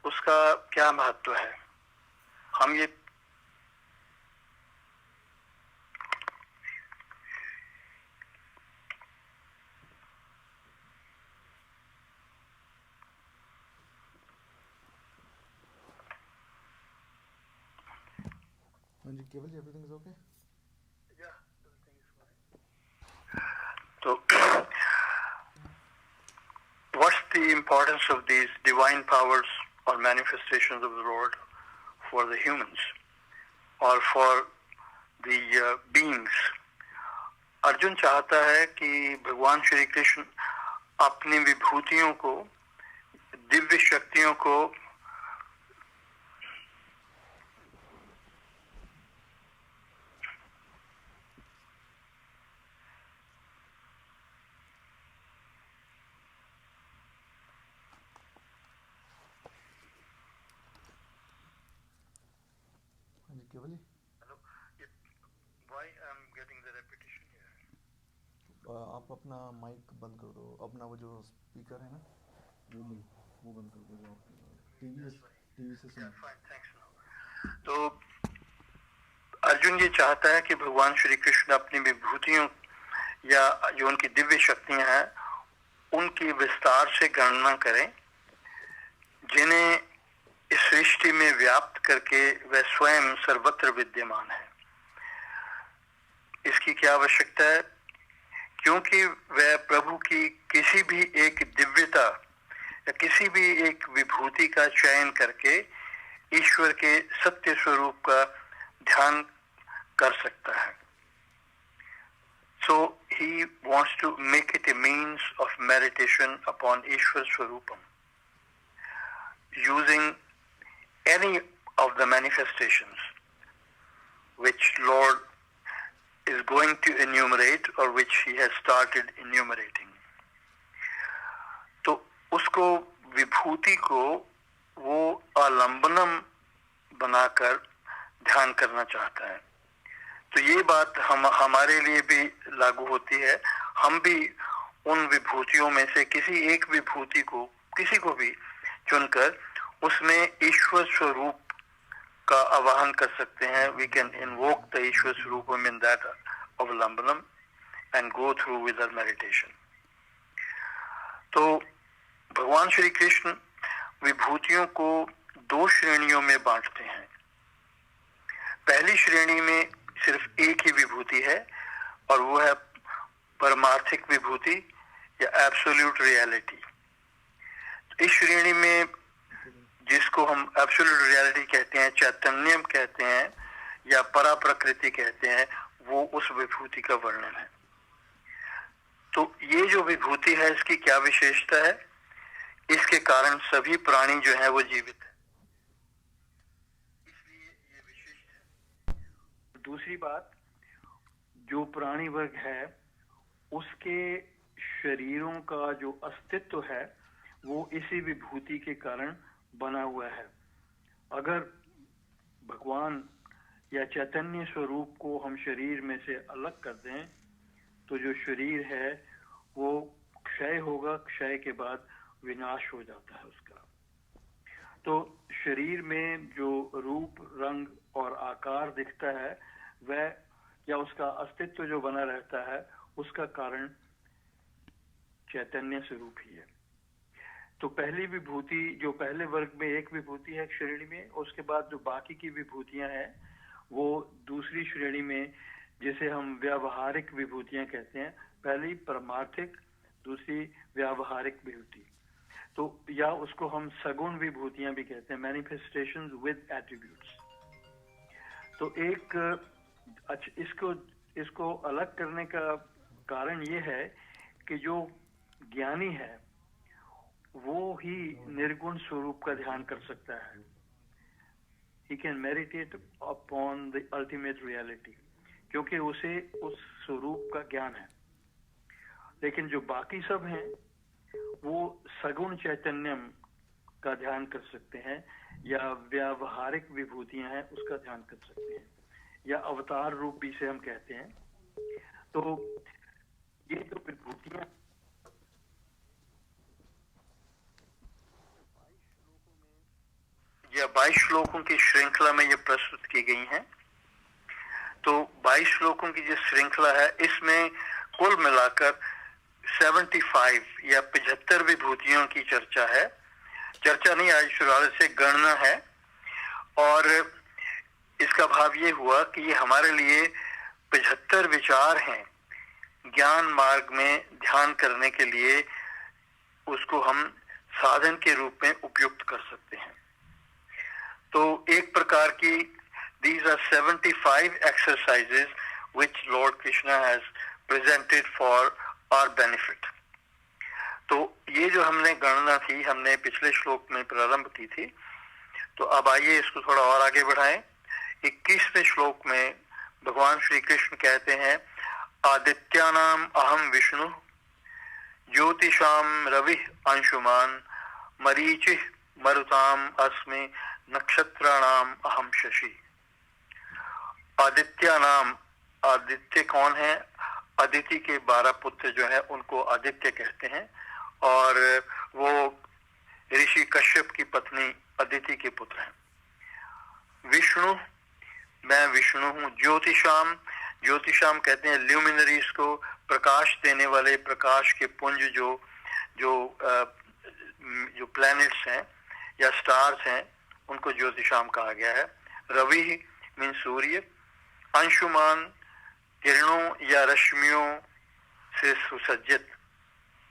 उसका क्या महत्व है? हम ये केवल जी, everything is okay? So, what's the importance of these divine powers or manifestations of the Lord for the humans or for the beings? Arjun चाहता है कि भगवान श्री कृष्ण अपनी विभूतियों को, दिव्य शक्तियों को केवल जी, Why I'm getting the repetition here? आप अपना माइक बंद कर दो, अपना वो जो स्पीकर है ना वो बंद कर दो, जो टीवी से सुनो। Fine, thanks. तो अर्जुन ये चाहता है कि भगवान श्री कृष्ण अपनी विभूतियों या जो उनकी दिव्य शक्तियां हैं उनकी विस्तार से गणना करें, जिन्हें इस सृष्टि में व्याप्त करके वह स्वयं सर्वत्र विद्यमान है। इसकी क्या आवश्यकता है? क्योंकि वह प्रभु की किसी भी एक दिव्यता या किसी भी एक विभूति का चयन करके ईश्वर के सत्य स्वरूप का ध्यान कर सकता है। So he wants to make it a means of meditation upon Ishwar Swarupam, using any of the manifestations which Lord is going to enumerate or which he has started enumerating. तो उसको विभूति को वो आलंबनम बनाकर ध्यान करना चाहता है। तो ये बात हमारे लिए भी लागू होती है। हम भी उन विभूतियों में से किसी एक विभूति को, किसी को भी चुनकर उसमें ईश्वर स्वरूप का आवाहन कर सकते हैं। We can invoke the ईश्वर स्वरूपम in that अवलंबनम and go through with our meditation. तो भगवान श्री कृष्ण विभूतियों को दो श्रेणियों में बांटते हैं। पहली श्रेणी में सिर्फ एक ही विभूति है और वो है परमार्थिक विभूति या एब्सोल्यूट रियलिटी। इस श्रेणी में जिसको हम एब्सोल्यूट रियलिटी कहते हैं, चैतन्यम कहते हैं या परा प्रकृति कहते हैं, वो उस विभूति का वर्णन है। तो ये जो विभूति है इसकी क्या विशेषता है? इसके कारण सभी प्राणी जो है वो जीवित है, इसलिए ये विशिष्ट है। दूसरी बात, जो प्राणी वर्ग है उसके शरीरों का जो अस्तित्व है वो इसी विभूति के कारण बना हुआ है। अगर भगवान या चैतन्य स्वरूप को हम शरीर में से अलग कर दें तो जो शरीर है वो क्षय होगा, क्षय के बाद विनाश हो जाता है उसका। तो शरीर में जो रूप, रंग और आकार दिखता है वह या उसका अस्तित्व जो बना रहता है उसका कारण चैतन्य स्वरूप ही है। तो पहली विभूति, जो पहले वर्ग में एक विभूति है श्रेणी में, उसके बाद जो बाकी की विभूतियां हैं वो दूसरी श्रेणी में, जिसे हम व्यावहारिक विभूतियां कहते हैं। पहली परमार्थिक, दूसरी व्यावहारिक विभूति। तो या उसको हम सगुण विभूतियां भी कहते हैं, मैनिफेस्टेशंस विद एट्रीब्यूट्स। तो एक इसको अलग करने का कारण ये है कि जो ज्ञानी है वो ही निर्गुण स्वरूप का ध्यान कर सकता है। He can meditate upon the ultimate reality, क्योंकि उसे उस स्वरूप का ज्ञान है। लेकिन जो बाकी सब हैं वो सगुण चैतन्यम का ध्यान कर सकते हैं, या व्यावहारिक विभूतियां हैं उसका ध्यान कर सकते हैं, या अवतार रूप भी से हम कहते हैं। तो ये जो विभूतियां या 22 श्लोकों की श्रृंखला में ये प्रस्तुत की गई हैं। तो 22 श्लोकों की जो श्रृंखला है इसमें कुल मिलाकर 75 या 75 विभूतियों की चर्चा है। चर्चा नहीं, आज शुरुआत से गणना है। और इसका भाव ये हुआ कि ये हमारे लिए 75 विचार हैं ज्ञान मार्ग में ध्यान करने के लिए, उसको हम साधन के रूप में उपयुक्त कर सकते हैं। तो एक प्रकार की these are 75 exercises which Lord Krishna has presented for our benefit. तो ये जो हमने गणना थी, हमने पिछले श्लोक में प्रारंभ की थी। तो अब आइए इसको थोड़ा और आगे बढ़ाएं। 21वें श्लोक में भगवान श्री कृष्ण कहते हैं, आदित्यानाम अहम विष्णु ज्योतिषाम रवि अंशुमान मरीचि मरुताम अस्मि नक्षत्राणाम अहम शशि। आदित्यानाम, आदित्य कौन है? अदिति के 12 पुत्र जो है उनको आदित्य कहते हैं, और वो ऋषि कश्यप की पत्नी अदिति के पुत्र हैं। विष्णु, मैं विष्णु हूँ। ज्योतिषाम, ज्योतिषाम कहते हैं ल्यूमिनरीज को, प्रकाश देने वाले, प्रकाश के पुंज जो प्लैनेट्स हैं या स्टार्स हैं उनको ज्योतिषाम कहा गया है। रवि मीन सूर्य, अंशुमान किरणों या रश्मियों से सुसज्जित,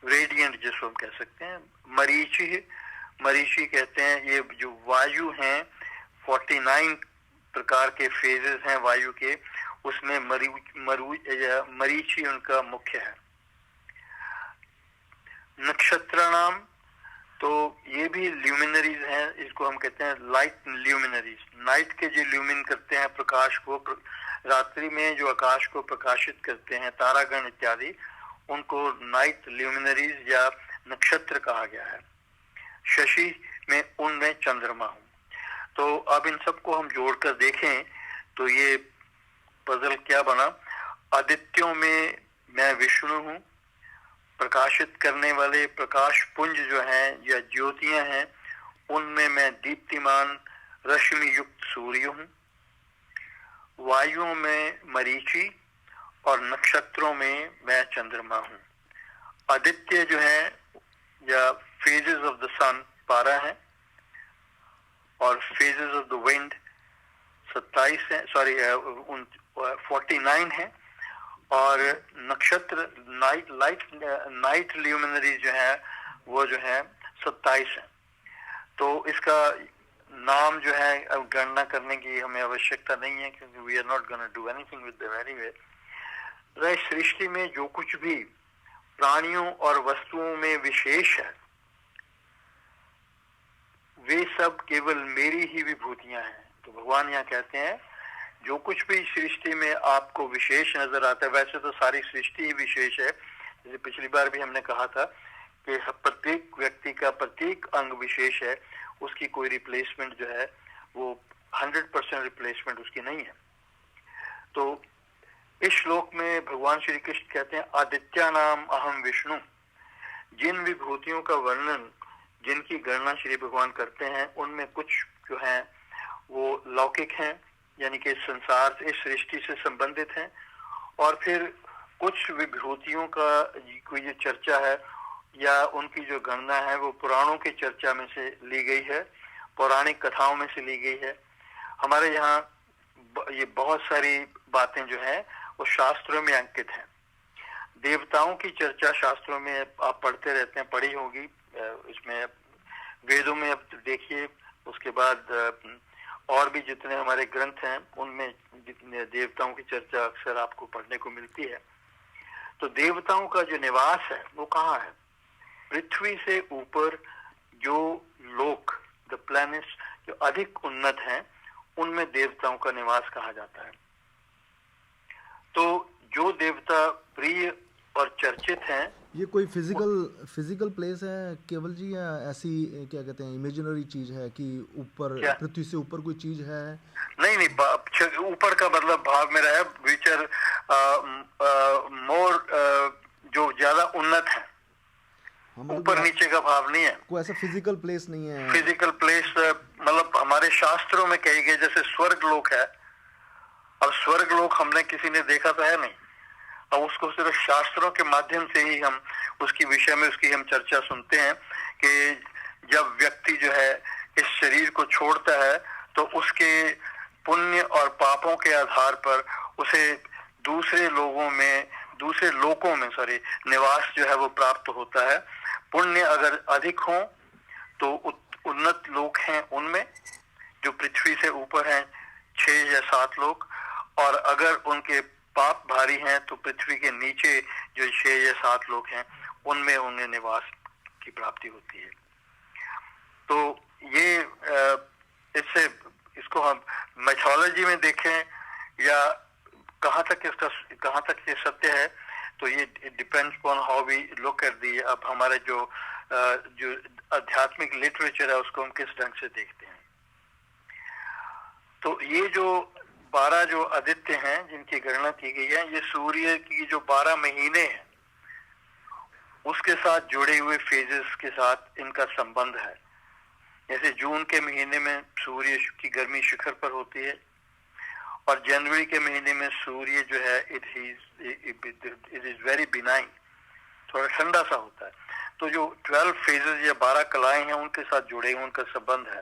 रेडियंट जिसको हम कह सकते हैं। मरीचि, मरीचि कहते हैं ये जो वायु हैं, 49 प्रकार के फेजेस हैं वायु के, उसमें मरीचि उनका मुख्य है। नक्षत्र नाम, तो ये भी ल्यूमिनरीज हैं, इसको हम कहते हैं लाइट ल्यूमिनरीज। नाइट के जो ल्यूमिन करते हैं प्रकाश को, रात्रि में जो आकाश को प्रकाशित करते हैं, तारागण इत्यादि, उनको नाइट ल्यूमिनरीज या नक्षत्र कहा गया है। शशि में, उनमें चंद्रमा हूं। तो अब इन सबको हम जोड़कर देखें तो ये पजल क्या बना। आदित्यों में मैं विष्णु हूं, प्रकाशित करने वाले प्रकाश पुंज जो हैं या ज्योतियां हैं उनमें मैं दीप्तिमान रश्मि युक्त सूर्य हूं। वायुओं में मरीचि और नक्षत्रों में मैं चंद्रमा हूं। आदित्य जो है या फेजेस ऑफ द सन 12 है, और फेजेस ऑफ द विंड 27 है, 49 है, और नक्षत्र नाइट ल्यूमिनरी जो है वो जो है 27 है। तो इसका नाम जो है अब गणना करने की हमें आवश्यकता नहीं है, क्योंकि we are not gonna do anything with them anyway. सृष्टि में जो कुछ भी प्राणियों और वस्तुओं में विशेष है वे सब केवल मेरी ही विभूतियां हैं। तो भगवान यहाँ कहते हैं जो कुछ भी सृष्टि में आपको विशेष नजर आता है, वैसे तो सारी सृष्टि ही विशेष है। जैसे पिछली बार भी हमने कहा था कि प्रत्येक व्यक्ति का प्रत्येक अंग विशेष है, उसकी कोई रिप्लेसमेंट जो है वो 100% रिप्लेसमेंट उसकी नहीं है। तो इस श्लोक में भगवान श्री कृष्ण कहते हैं आदित्य नाम अहम विष्णु। जिन विभूतियों का वर्णन, जिनकी गणना श्री भगवान करते हैं, उनमें कुछ जो है वो लौकिक हैं, यानी कि संसार से, इस सृष्टि से संबंधित हैं, और फिर कुछ विभूतियों का कोई जो चर्चा है या उनकी जो गणना है वो पुराणों की चर्चा में से ली गई है, पौराणिक कथाओं में से ली गई है। हमारे यहाँ ये बहुत सारी बातें जो है वो शास्त्रों में अंकित हैं। देवताओं की चर्चा शास्त्रों में आप पढ़ते रहते हैं, पढ़ी होगी, इसमें वेदों में अब देखिए, उसके बाद और भी जितने हमारे ग्रंथ हैं उनमें जितने देवताओं की चर्चा अक्सर आपको पढ़ने को मिलती है। तो देवताओं का जो निवास है वो कहाँ है? पृथ्वी से ऊपर जो लोक, द प्लैनेट्स जो अधिक उन्नत हैं, उनमें देवताओं का निवास कहा जाता है। तो जो देवता प्रिय और चर्चित हैं। ये कोई फिजिकल प्लेस है केवल जी, या ऐसी क्या कहते हैं इमेजिनरी चीज है कि ऊपर पृथ्वी से ऊपर कोई चीज है? नहीं, ऊपर का मतलब भाव में रहा है, विच आर मोर, जो ज्यादा उन्नत है, ऊपर नीचे का भाव नहीं है। कोई ऐसा फिजिकल प्लेस नहीं है? फिजिकल प्लेस मतलब हमारे शास्त्रों में कही गई, जैसे स्वर्ग लोक है। अब स्वर्ग लोक हमने किसी ने देखा तो है नहीं, अब उसको सिर्फ शास्त्रों के माध्यम से ही हम उसकी विषय में उसकी हम चर्चा सुनते हैं कि जब व्यक्ति जो है इस शरीर को छोड़ता है तो उसके पुण्य और पापों के आधार पर उसे दूसरे लोकों में निवास जो है वो प्राप्त होता है। पुण्य अगर अधिक हो तो उन्नत लोक हैं उनमें, जो पृथ्वी से ऊपर हैं 6 या 7 लोक, और अगर उनके पाप भारी हैं तो पृथ्वी के नीचे जो 6 या 7 लोग हैं उनमें उन्हें निवास की प्राप्ति होती है। तो ये इसको हम मैथोलॉजी में देखें या कहाँ तक ये सत्य है, तो ये depends on how we look at the. अब हमारे जो आध्यात्मिक लिटरेचर है उसको हम किस ढंग से देखते हैं। तो ये जो 12 जो आदित्य हैं जिनकी गणना की गई है, ये सूर्य की जो 12 महीने हैं उसके साथ जुड़े हुए फेजेस के साथ इनका संबंध है। जैसे जून के महीने में सूर्य की गर्मी शिखर पर होती है, और जनवरी के महीने में सूर्य जो है इट इज वेरी बिनाइन, थोड़ा ठंडा सा होता है। तो जो 12 फेजेस या 12 कलाएं हैं उनके साथ जुड़े हुए उनका संबंध है।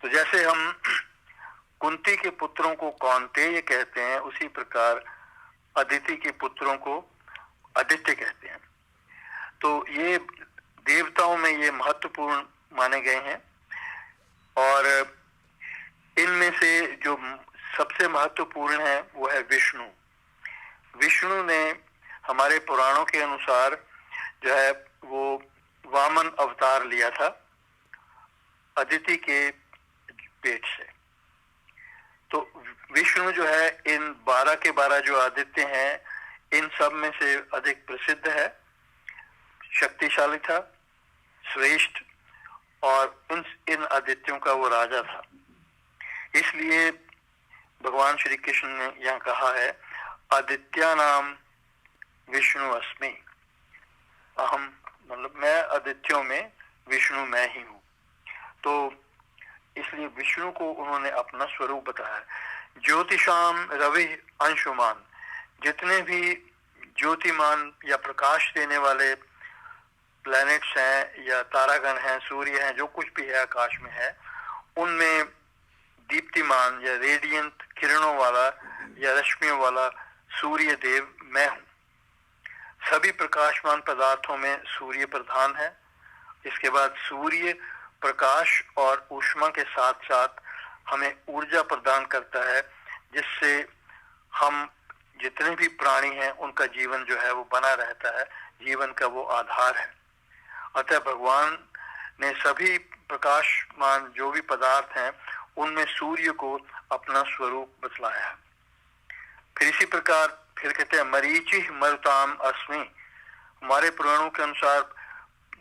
तो जैसे हम कुंती के पुत्रों को कौन्तेय कहते हैं, उसी प्रकार अदिति के पुत्रों को आदित्य कहते हैं। तो ये देवताओं में ये महत्वपूर्ण माने गए हैं, और इनमें से जो सबसे महत्वपूर्ण है वो है विष्णु। विष्णु ने हमारे पुराणों के अनुसार जो है वो वामन अवतार लिया था अदिति के पेट से। तो विष्णु जो है इन 12 के 12 जो आदित्य हैं इन सब में से अधिक प्रसिद्ध है, शक्तिशाली था, श्रेष्ठ, और इन आदित्यों का वो राजा था। इसलिए भगवान श्री कृष्ण ने यहाँ कहा है, आदित्या नाम विष्णु अस्मि, अहम, मतलब मैं आदित्यों में विष्णु मैं ही हूँ। तो इसलिए विष्णु को उन्होंने अपना स्वरूप बताया। ज्योतिषाम रवि अंशुमान, जितने भी ज्योतिमान या प्रकाश देने वाले प्लैनेट्स हैं या तारागण हैं, सूर्य हैं, जो कुछ भी है आकाश में है, उनमें दीप्तिमान या रेडियंट किरणों वाला या रश्मियों वाला सूर्य देव मैं हूँ। सभी प्रकाशमान पदार्थों में सूर्य प्रधान है। इसके बाद सूर्य प्रकाश और ऊष्मा के साथ साथ हमें ऊर्जा प्रदान करता है, जिससे हम जितने भी प्राणी हैं उनका जीवन जो है वो बना रहता है, जीवन का वो आधार है। अतः भगवान ने सभी प्रकाशमान जो भी पदार्थ हैं उनमें सूर्य को अपना स्वरूप बतलाया है। फिर इसी प्रकार फिर कहते हैं मरीचि मरुताम अस्मि। हमारे पुराणों के अनुसार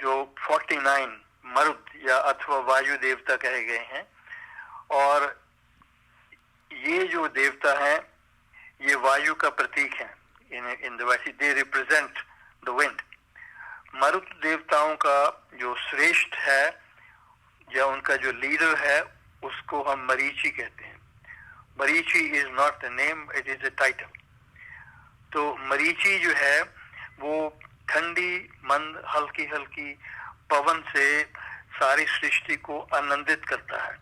जो 49 मरुद या अथवा वायु देवता कहे गए हैं, और ये जो देवता हैं ये वायु का प्रतीक है। इन द वैसी दे रिप्रेजेंट द विंड। मरुत देवताओं का जो श्रेष्ठ है या उनका जो लीडर है उसको हम मरीचि कहते हैं। Marichi is not the name, it is a title. तो मरीचि जो है वो ठंडी मंद हल्की हल्की पवन से सारी सृष्टि को आनंदित करता है।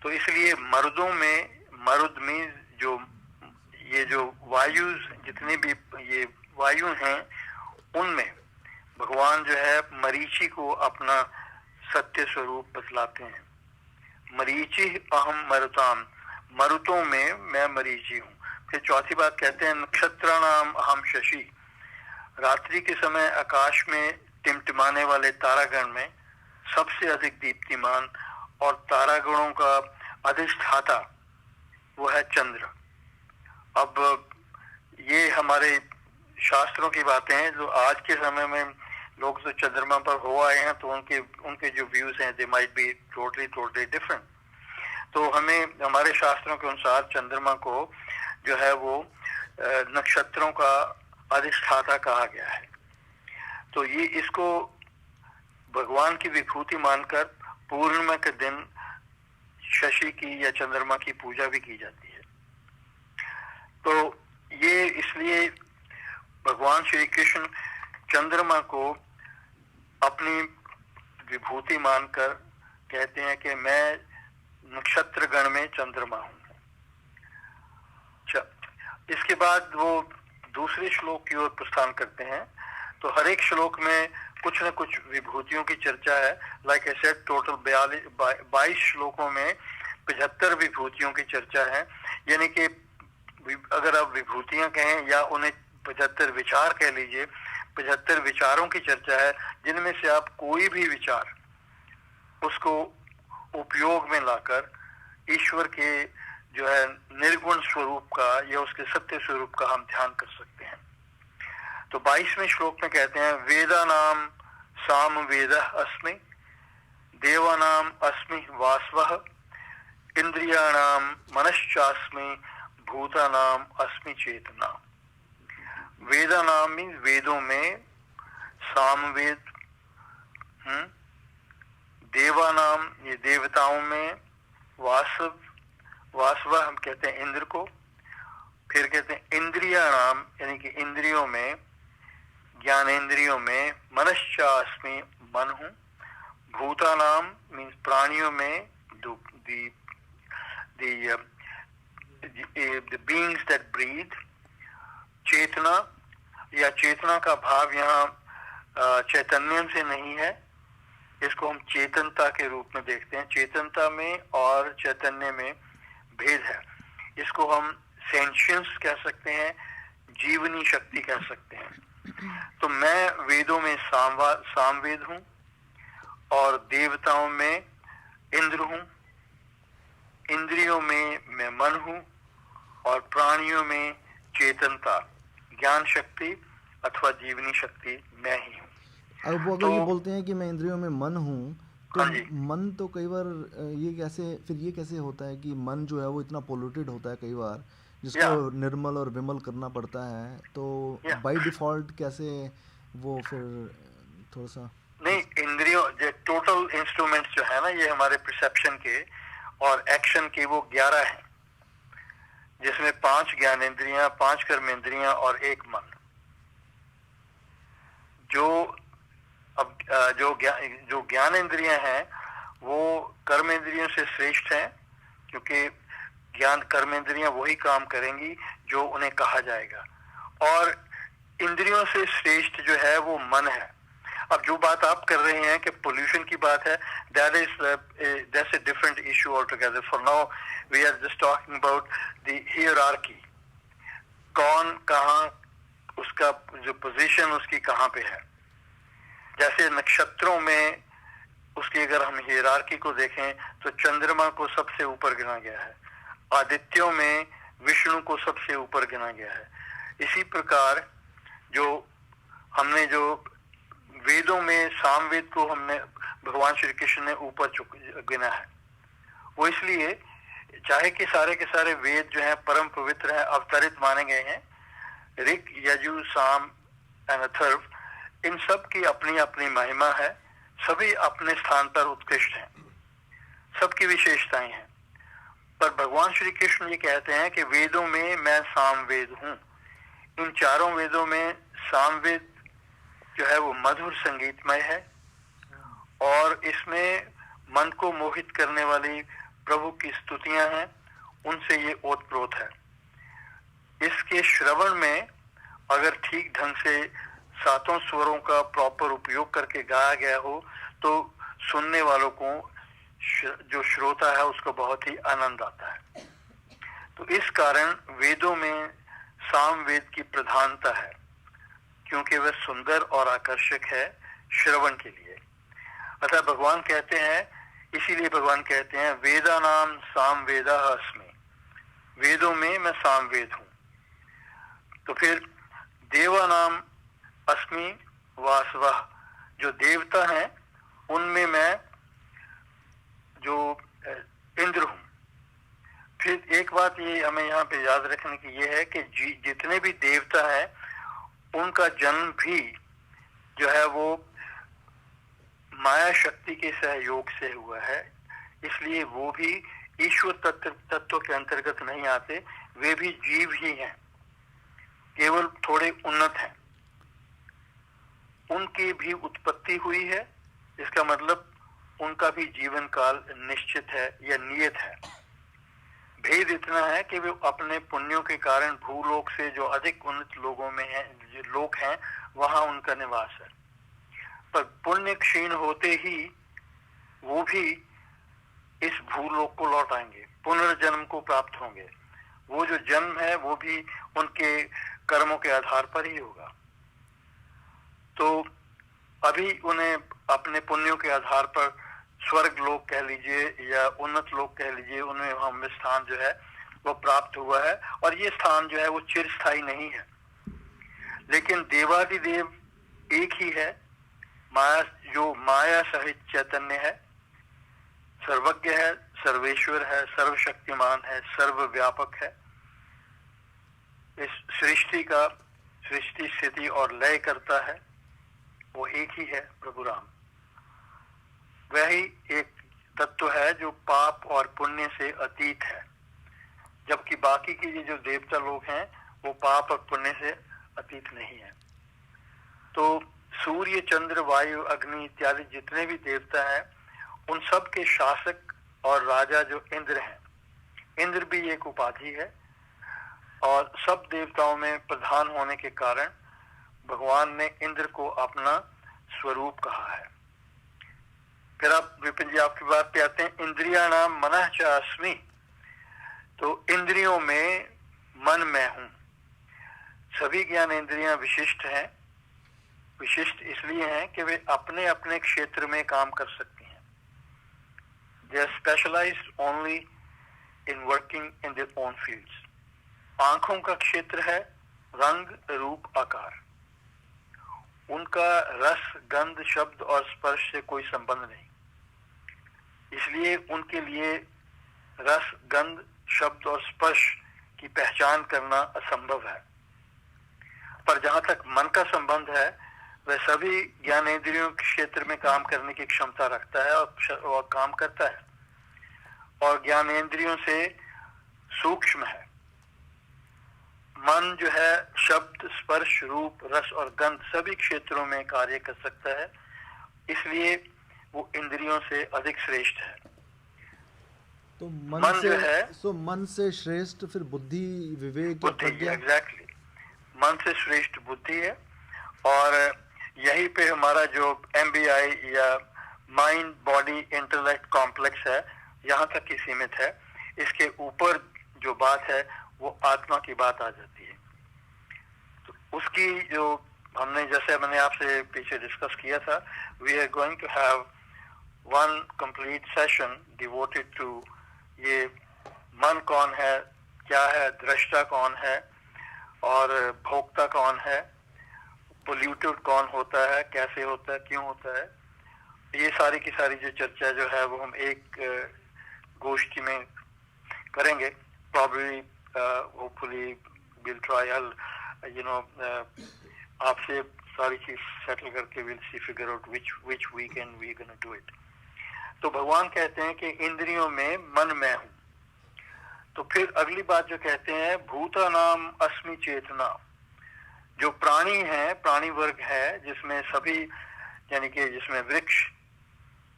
तो इसलिए मर्दों में, मरुद में जो वायुज जितनी भी ये वायु हैं उनमें भगवान जो है मरीचि को अपना सत्य स्वरूप बतलाते हैं। मरीचि अहम मरुताम, मरुतों में मैं मरीचि हूँ। फिर चौथी बात कहते हैं नक्षत्राणाम अहम शशि। रात्रि के समय आकाश में टिमटिमाने वाले तारागण में सबसे अधिक दीप्तिमान और तारागणों का अधिष्ठाता वो है चंद्र। अब ये हमारे शास्त्रों की बातें हैं जो आज के समय में लोग जो चंद्रमा पर हो आए हैं तो उनके जो व्यूज हैं they might be totally different. तो हमें हमारे शास्त्रों के अनुसार चंद्रमा को जो है वो नक्षत्रों का अधिष्ठाता कहा गया है। तो ये इसको भगवान की विभूति मानकर पूर्णिमा के दिन शशि की या चंद्रमा की पूजा भी की जाती है। तो ये इसलिए भगवान श्री कृष्ण चंद्रमा को अपनी विभूति मानकर कहते हैं कि मैं नक्षत्र गण में चंद्रमा हूं। इसके बाद वो दूसरे श्लोक की ओर प्रस्थान करते हैं। तो हर एक श्लोक में कुछ न कुछ विभूतियों की चर्चा है। लाइक आई सेड टोटल 22 श्लोकों में 75 विभूतियों की चर्चा है। यानी कि अगर आप विभूतियां कहें या उन्हें 75 विचार कह लीजिए, 75 विचारों की चर्चा है जिनमें से आप कोई भी विचार उसको उपयोग में लाकर ईश्वर के जो है निर्गुण स्वरूप का या उसके सत्य स्वरूप का हम ध्यान कर सकते हैं। तो 22वें श्लोक में कहते हैं वेदानाम साम वेदः अस्मि देवानाम अस्मि वासवः इंद्रियाणाम मनश्चास्मि भूतानाम अस्मि चेतना। वेदानाम मीन्स वेदों में, सामवेद, देवानाम ये देवताओं में, वासव हम कहते हैं इंद्र को, फिर कहते हैं इंद्रियाणाम यानी कि इंद्रियों में, ज्ञानेंद्रियों में, मनश्चास्मि मन हूं, भूतानाम मीन्स प्राणियों में, the beings that breathe, चेतना या चेतना का भाव यहाँ चैतन्य से नहीं है, इसको हम चेतनता के रूप में देखते हैं। चेतनता में और चैतन्य में भेद है। इसको हम सेंशियंस कह सकते हैं, जीवनी शक्ति कह सकते हैं। तो मैं वेदों में सामवेद हूँ और देवताओं में इंद्र हूँ, इंद्रियों में मैं मन हूँ और प्राणियों में चेतनता, ज्ञान शक्ति अथवा जीवनी शक्ति मैं ही हूँ। अब वो अगर ये बोलते हैं कि मैं इंद्रियों में मन हूँ, तो हाँ जी। मन तो कई बार ये कैसे होता है कि मन जो है वो इतना पोल्यूटेड होता है कई बार, जिसको निर्मल और विमल करना पड़ता है। तो बाय डिफॉल्ट कैसे वो फिर थोड़ा सा नहीं, इंद्रियों जो टोटल इंस्ट्रूमेंट्स जो है ना, ये हमारे परसेप्शन के और एक्शन के वो 11 हैं, जिसमें 5 ज्ञानेंद्रियां, 5 कर्मेंद्रियां और 1 मन। जो ज्ञानेंद्रियां हैं वो कर्मेंद्रियों से श्रेष्ठ हैं, क्योंकि ज्ञान कर्मेंद्रियां वही काम करेंगी जो उन्हें कहा जाएगा, और इंद्रियों से श्रेष्ठ जो है वो मन है। अब जो बात आप कर रहे हैं कि पोल्यूशन की बात है, that's a different issue altogether. For now we are just talking about the hierarchy, कौन कहाँ, उसका जो पोजीशन उसकी कहाँ पे है। जैसे नक्षत्रों में उसकी अगर हम हियरार्की को देखें तो चंद्रमा को सबसे ऊपर गिना गया है, आदित्यों में विष्णु को सबसे ऊपर गिना गया है। इसी प्रकार हमने वेदों में सामवेद को हमने भगवान श्री कृष्ण ने ऊपर गिना है। वो इसलिए चाहे कि सारे के सारे वेद जो हैं परम पवित्र हैं, अवतरित माने गए हैं, ऋग, यजु, साम एंड अथर्व, इन सब की अपनी अपनी महिमा है, सभी अपने स्थान पर उत्कृष्ट हैं, सबकी विशेषताएं हैं। पर भगवान श्री कृष्ण ये कहते हैं कि वेदों में मैं सामवेद हूँ। इन चारों वेदों में सामवेद जो है वो मधुर संगीतमय है और इसमें मन को मोहित करने वाली प्रभु की स्तुतियां हैं, उनसे ये ओतप्रोत है। इसके श्रवण में अगर ठीक ढंग से 7 स्वरों का प्रॉपर उपयोग करके गाया गया हो तो सुनने वालों को, जो श्रोता है, उसको बहुत ही आनंद आता है। तो इस कारण वेदों में सामवेद की प्रधानता है, क्योंकि वह सुंदर और आकर्षक है श्रवण के लिए। अतः भगवान कहते हैं, इसीलिए भगवान कहते हैं वेदानाम सामवेदः अस्मि, वेदों में मैं सामवेद हूँ। तो फिर देवानाम अस्मि वासवः, जो देवता हैं उनमें मैं जो इंद्र हूं। फिर एक बात ये हमें यहाँ पे याद रखने की ये है कि जितने भी देवता हैं उनका जन्म भी जो है वो माया शक्ति के सहयोग से हुआ है, इसलिए वो भी ईश्वर तत्व के अंतर्गत नहीं आते, वे भी जीव ही हैं, केवल थोड़े उन्नत हैं। उनकी भी उत्पत्ति हुई है, इसका मतलब उनका भी जीवन काल निश्चित है या नियत है। भेद इतना है कि वे अपने पुण्यों के कारण भूलोक से जो अधिक उन्नत लोगों में हैं, जो लोग हैं, वहां उनका निवास है। पर पुण्य क्षीण होते ही वो भी इस भूलोक को लौट आएंगे, पुनर्जन्म को प्राप्त होंगे। वो जो जन्म है वो भी उनके कर्मों के आधार पर ही होगा। तो अभी उन्हें अपने पुण्यों के आधार पर स्वर्ग लोक कह लीजिए या उन्नत लोक कह लीजिए, उन्हें हमें स्थान जो है वो प्राप्त हुआ है, और ये स्थान जो है वो चिरस्थायी नहीं है। लेकिन देवादिदेव एक ही है, माया जो माया सहित चैतन्य है, सर्वज्ञ है, सर्वेश्वर है, सर्वशक्तिमान है, सर्वव्यापक है। इस सृष्टि स्थिति और लय करता है, वो एक ही है प्रभु राम। वही एक तत्व है जो पाप और पुण्य से अतीत है, जबकि बाकी के जो देवता लोग हैं वो पाप और पुण्य से अतीत नहीं है। तो सूर्य, चंद्र, वायु, अग्नि इत्यादि जितने भी देवता हैं उन सब के शासक और राजा जो इंद्र हैं, इंद्र भी एक उपाधि है, और सब देवताओं में प्रधान होने के कारण भगवान ने इंद्र को अपना स्वरूप कहा है। फिर आप विपिन जी आपकी बात पे आते हैं, इंद्रिया नाम मनः च अस्मि। तो इंद्रियों में मन मैं हूं। सभी ज्ञान इंद्रियां विशिष्ट हैं। विशिष्ट इसलिए हैं कि वे अपने अपने क्षेत्र में काम कर सकती हैं। They are specialised only in working in their own fields. आंखों का क्षेत्र है रंग, रूप, आकार। उनका रस, गंध, शब्द और स्पर्श से कोई संबंध नहीं, इसलिए उनके लिए रस, गंध, शब्द और स्पर्श की पहचान करना असंभव है। पर जहां तक मन का संबंध है, वह सभी ज्ञानेंद्रियों के क्षेत्र में काम करने की क्षमता रखता है और काम करता है, और ज्ञानेंद्रियों से सूक्ष्म है। मन जो है शब्द, स्पर्श, रूप, रस और गंध सभी क्षेत्रों में कार्य कर सकता है, इसलिए वो इंद्रियों से अधिक श्रेष्ठ है। तो मन जो है मन से श्रेष्ठ फिर बुद्धि, विवेक, बुद्धि, एग्जैक्टली, मन से श्रेष्ठ बुद्धि है। और यही पे हमारा जो MBI या माइंड बॉडी इंटेलेक्ट कॉम्प्लेक्स है, यहाँ तक ही सीमित है। इसके ऊपर जो बात है वो आत्मा की बात आ जाती है। तो उसकी जो हमने, जैसे मैंने आपसे पीछे डिस्कस किया था, we are going to have one complete session devoted to ये मन कौन है, क्या है, दृष्टा कौन है और भोक्ता कौन है, पोल्यूटेड कौन होता है, कैसे होता है, क्यों होता है। ये सारी की सारी जो चर्चा जो है वो हम एक गोष्ठी में करेंगे। प्रॉब्ली होपफुली विल ट्राई, आपसे सारी चीज सेटल करके will see figure out which we can we gonna do it। तो भगवान कहते हैं कि इंद्रियों में मन मैं हूं। तो फिर अगली बात जो कहते हैं, भूता नाम अस्मि चेतना। जो प्राणी है, प्राणी वर्ग है, जिसमें सभी, यानी कि जिसमें वृक्ष,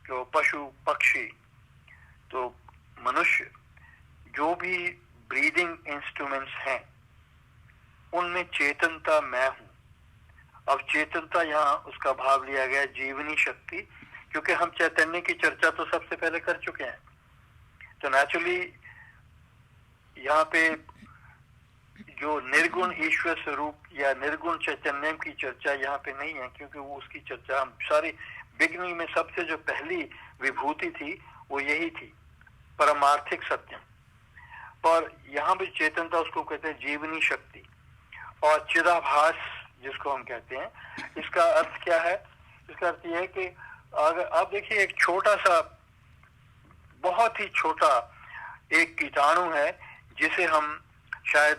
जो पशु, पक्षी, तो मनुष्य, जो भी ब्रीदिंग इंस्ट्रूमेंट्स हैं, उनमें चेतनता मैं हूं। अब चेतनता यहाँ उसका भाव लिया गया जीवनी शक्ति, क्योंकि हम चैतन्य की चर्चा तो सबसे पहले कर चुके हैं। तो नेचुरली यहाँ पे जो निर्गुण ईश्वर स्वरूप या निर्गुण चैतन्य की चर्चा यहाँ पे नहीं है, क्योंकि वो उसकी चर्चा हम सारी बिगनिंग में सबसे जो पहली विभूति थी वो यही थी, परमार्थिक सत्यम। और यहाँ पे चेतनता उसको कहते हैं जीवनी शक्ति। और चिदाभास जिसको हम कहते हैं, इसका अर्थ क्या है? इसका अर्थ यह है कि अगर आप देखिए एक छोटा सा, बहुत ही छोटा एक कीटाणु है जिसे हम शायद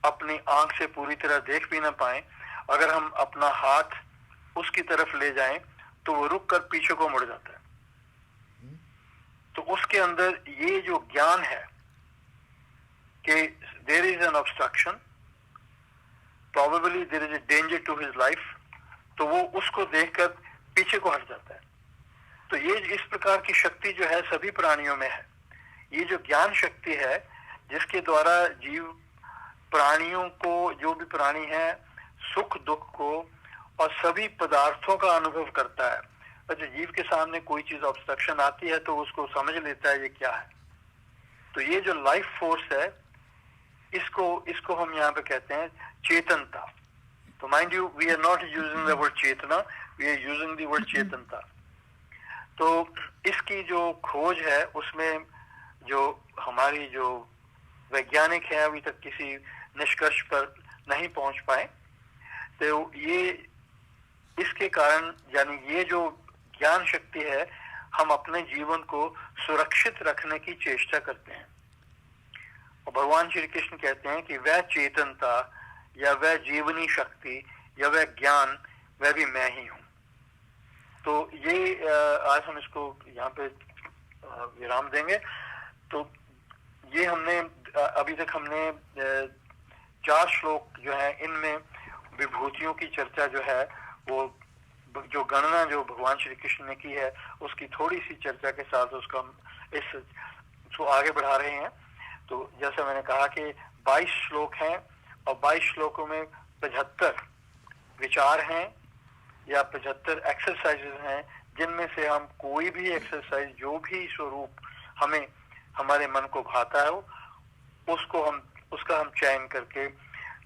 अपनी आंख से पूरी तरह देख भी ना पाए, अगर हम अपना हाथ उसकी तरफ ले जाएं तो वो रुक कर पीछे को मुड़ जाता है। तो उसके अंदर ये जो ज्ञान है कि there is an obstruction, probably there is a danger to his life, तो वो उसको देखकर पीछे को हट जाता है। तो ये इस प्रकार की शक्ति जो है सभी प्राणियों में है। ये जो ज्ञान शक्ति है जिसके द्वारा जीव प्राणियों को, जो भी प्राणी है, सुख दुख को और सभी पदार्थों का अनुभव करता है। और जो जीव के सामने कोई चीज ऑब्स्ट्रक्शन आती है तो उसको समझ लेता है ये क्या है। तो ये जो लाइफ फोर्स है, इसको हम यहाँ पे कहते हैं चेतनता। तो mind you, we are not using the word चेतना, we are using the word चेतनता। तो इसकी जो खोज है उसमें जो हमारी जो वैज्ञानिक है अभी तक किसी निष्कर्ष पर नहीं पहुंच पाए। तो ये इसके कारण, यानी ये जो ज्ञान शक्ति है, हम अपने जीवन को सुरक्षित रखने की चेष्टा करते हैं। और भगवान श्री कृष्ण कहते हैं कि वह चेतनता या वह जीवनी शक्ति या वह ज्ञान, वह भी मैं ही हूँ। तो ये आज हम इसको यहाँ पे विराम देंगे। तो ये हमने अभी तक हमने 4 श्लोक जो है, इनमें विभूतियों की चर्चा जो है, वो जो गणना जो भगवान श्री कृष्ण ने की है उसकी थोड़ी सी चर्चा के साथ उसका हम इसको आगे बढ़ा रहे हैं। तो जैसा मैंने कहा कि 22 श्लोक हैं और 22 श्लोकों में 75 विचार हैं या 75 एक्सरसाइजेज हैं, जिनमें से हम कोई भी एक्सरसाइज, जो भी स्वरूप हमें हमारे मन को भाता है, उसका हम चयन करके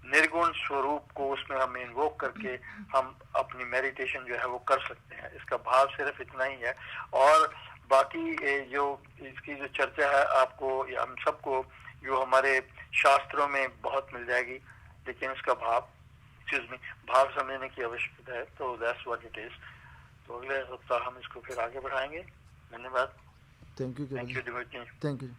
निर्गुण स्वरूप को उसमें हम इन्वोक करके हम अपनी मेडिटेशन जो है वो कर सकते हैं। इसका भाव सिर्फ इतना ही है। और बाकी जो इसकी जो चर्चा है आपको, हम सबको जो हमारे शास्त्रों में बहुत मिल जाएगी, लेकिन इसका भाव समझने की आवश्यकता है। तो दैट्स व्हाट इट इज। तो अगले सप्ताह हम इसको फिर आगे बढ़ाएंगे। धन्यवाद। Thank you. Thank you.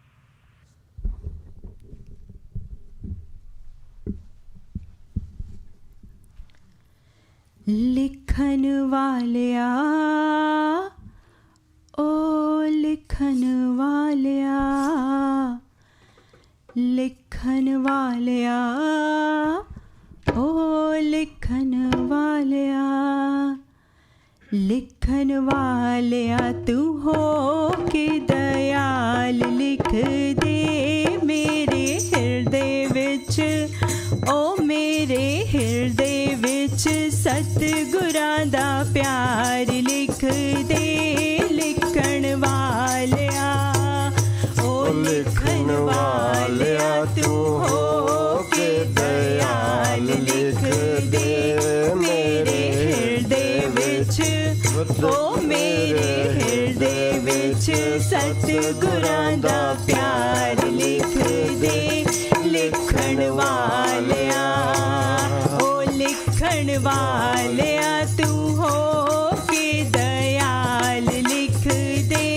लिखन वालिया, ओ लिखन वालिया, लिखन वालिया, ओ लिखन वालिया, लिखन वालिया तू हो के दयाल, लिख दे मेरे हृदय विच, ओ मेरे हृदय विच सतगुरां दा प्यार, लिख दे लिखण वालिया, ओ लिखण वालिया तू हो के दयाल, लिख दे मेरे हृदय विच, ओ मेरे हृदय विच सतगुरां दा प्यार, लिख दे लिखण वालिया, ओ लिखण वालिया तू हो के दयाल, लिख दे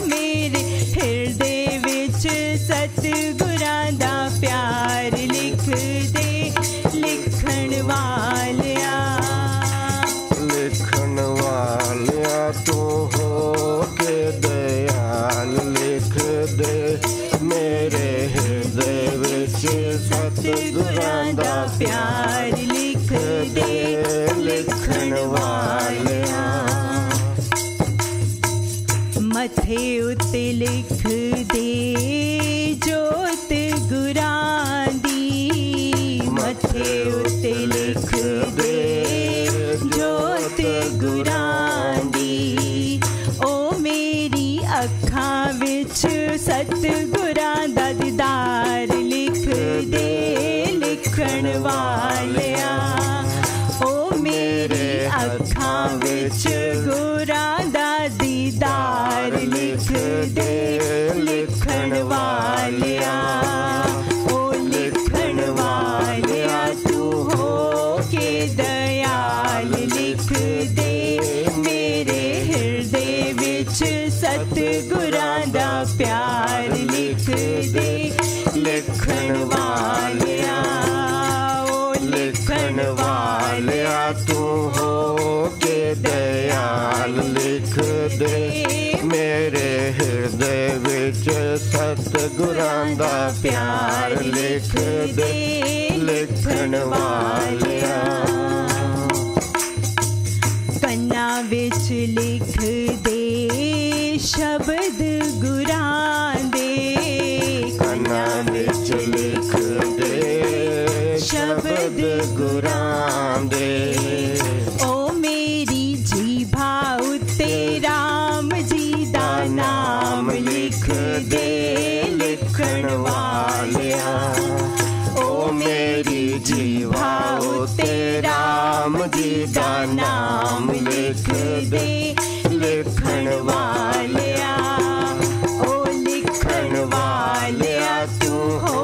मेरे हृदय विच सतगुरां दा प्यार, लिख दे लिखण वालिया, लिखण वालिया तू हो के दयाल, लिख दे मेरे हृदय विच सतगुरां दा प्यार, लिख दे लिखण वालिया। मथे उत्ते लिख दे जोत गुरां दी, मथे उत्ते लिख दे जोत गुरां दी, ओ मेरी अखां विच सतगुरां दा दीदार, लिख दे लिखण वालिया, वालिया, ओ लिखण वालिया तू हो के दयाल लिख दे मेरे हिरदे विच सतगुरां दा प्यार लिख दे लिखण वालिया। कन्ना विच लिख दे शब्द गुरां दे, कन्ना विच लिख दे शब्द गुरां दे। ओ मेरी जीभा उत्ते राम जी दा नाम लिख दे लिखण वालिया, ओ मेरी जीवा उत्ते राम जी दा नाम लिख दे लिखण वालिया। ओ लिखण वालिया तू हो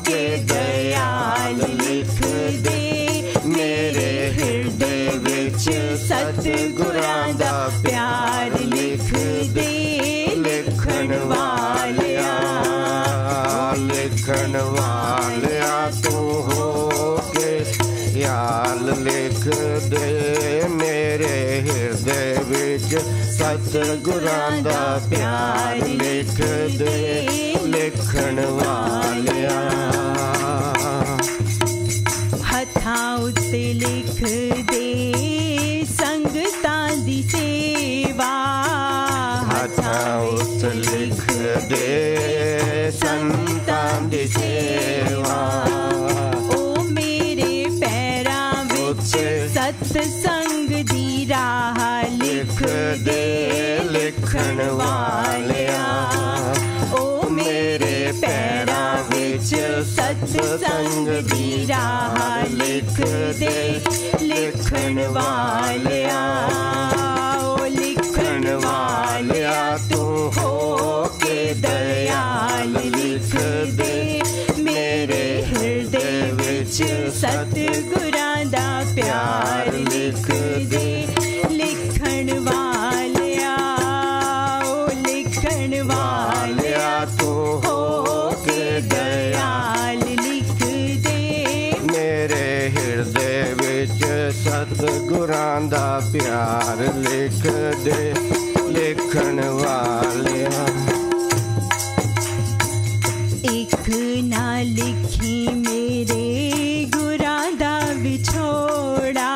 के दयाल लिख दे मेरे हिरदे विच सतगुरां दा प्यार लिख दे लिखण वालिया। लिखण वालिया तू हो के याल लिख दे मेरे हिरदे विच सतगुरां दा प्यार लिख दे लिखण वालिया। हथां उत्ते लिख दे संगतां दी सेवा, हथां उत्ते लिख दे संतां दी सेवा। ओ मेरे पैरां विच सतसंग दी राह लिख दे लिखण वालिया, ओ मेरे पैरां विच सतसंग दी राह लिख दे लिखण वालिया। ओ लिखण वालिया तू हो के दयाल लिख दे मेरे हिरदे विच सतगुरां दा प्यार लिख दे लिखण वालिया। ओ लिखण वालिया तू हो के दयाल लिख दे मेरे हिरदे विच सतगुरां दा प्यार लिख दे लिखण वालिया। एक ना लिखी मेरे गुरां दा विछोड़ा,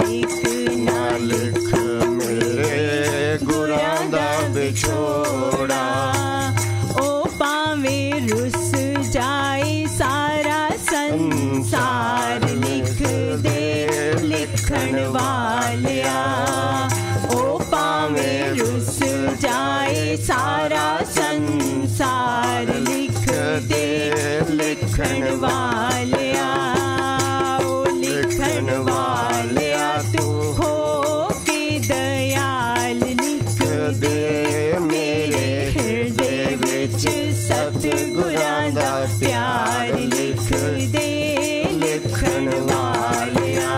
एक ना लिख मेरे गुरां दा विछोड़ा। ओ पावें रुस जाए सारा संसार लिख दे लिखण वालिया। ओ पावें रुस जाए सारा संसार लिख दे लिखण वालिया। ओ लिखण वालिया तू हो के दयाल लिख दे मेरे हिरदे विच सतगुरां दा प्यार लिख दे लिखण वालिया।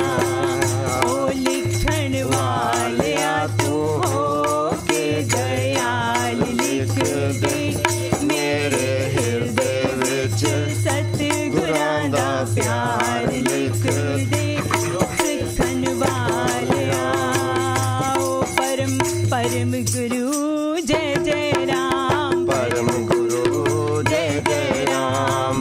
ओ लिखण वालिया तू हो के दयाल लिख दे मेरे हिरदे विच सतगुरां दा प्यार लिख दे लिखण वालिया। ओ परम परम गुरु जय जय राम, परम गुरु जय जय राम,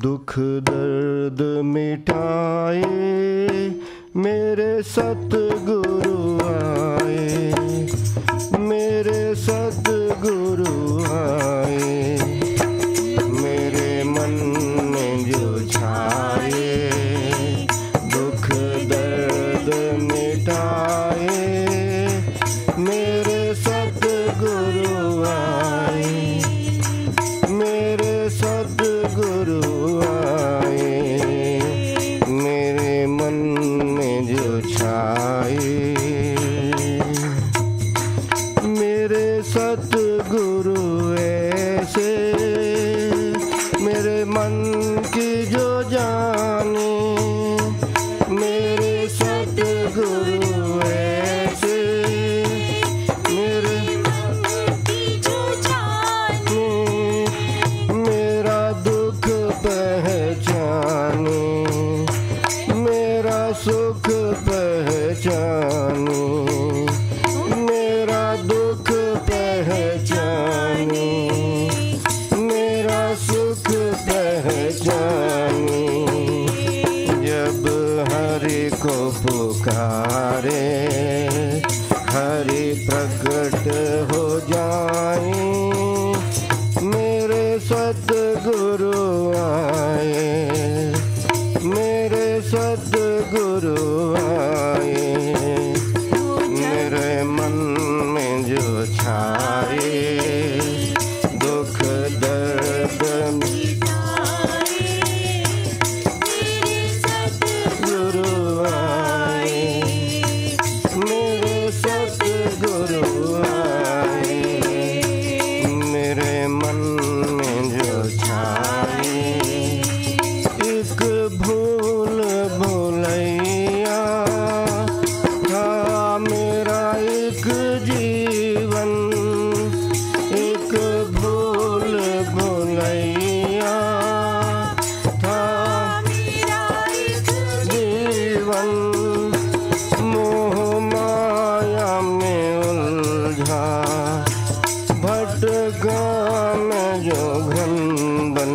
दुख दर्द मिटाए मेरे सतगुरु आए, मेरे सतगुरु आए, मेरे मन में जो छाए दुख दर्द मिटाए मेरे सतगुरु आए, मेरे सतगुरु आए, मेरे मन में जो छाए मेरे सतगुरु ऐसे मेरे मन की जो जाने, मेरे सतगुरु ऐसे मेरे मन की जो जाने, मेरा दुख पहचाने, मेरा सुख पहचाने, मेरा दुख पहचाने, मेरा सुख पहचाने, जब हरि को पुकारे हरि प्रकट हो जाए, मेरे सतगुरु आए, मेरे सतगुरु आए, मेरे मन में जो छाए दुख दर्द मिटाए, मेरे सतगुरु आए, मेरे सतगुरु आए, मेरे मन में जो छाए एक भूल भुलैया था मेरा एक जीवन, एक भूल भुलैया था मेरा एक जीवन, मोह माया में उलझा भटका मैं जो घन बन,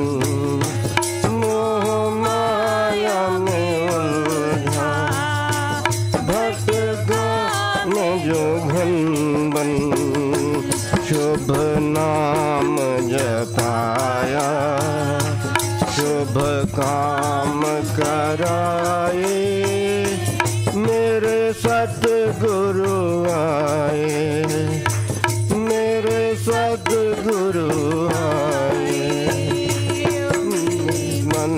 मोह माया में उलझा भटका मैं जो घन बन, शुभ नाम जपाया शुभ काम कराए, मेरे सतगुरु आए, मेरे सतगुरु आए, मन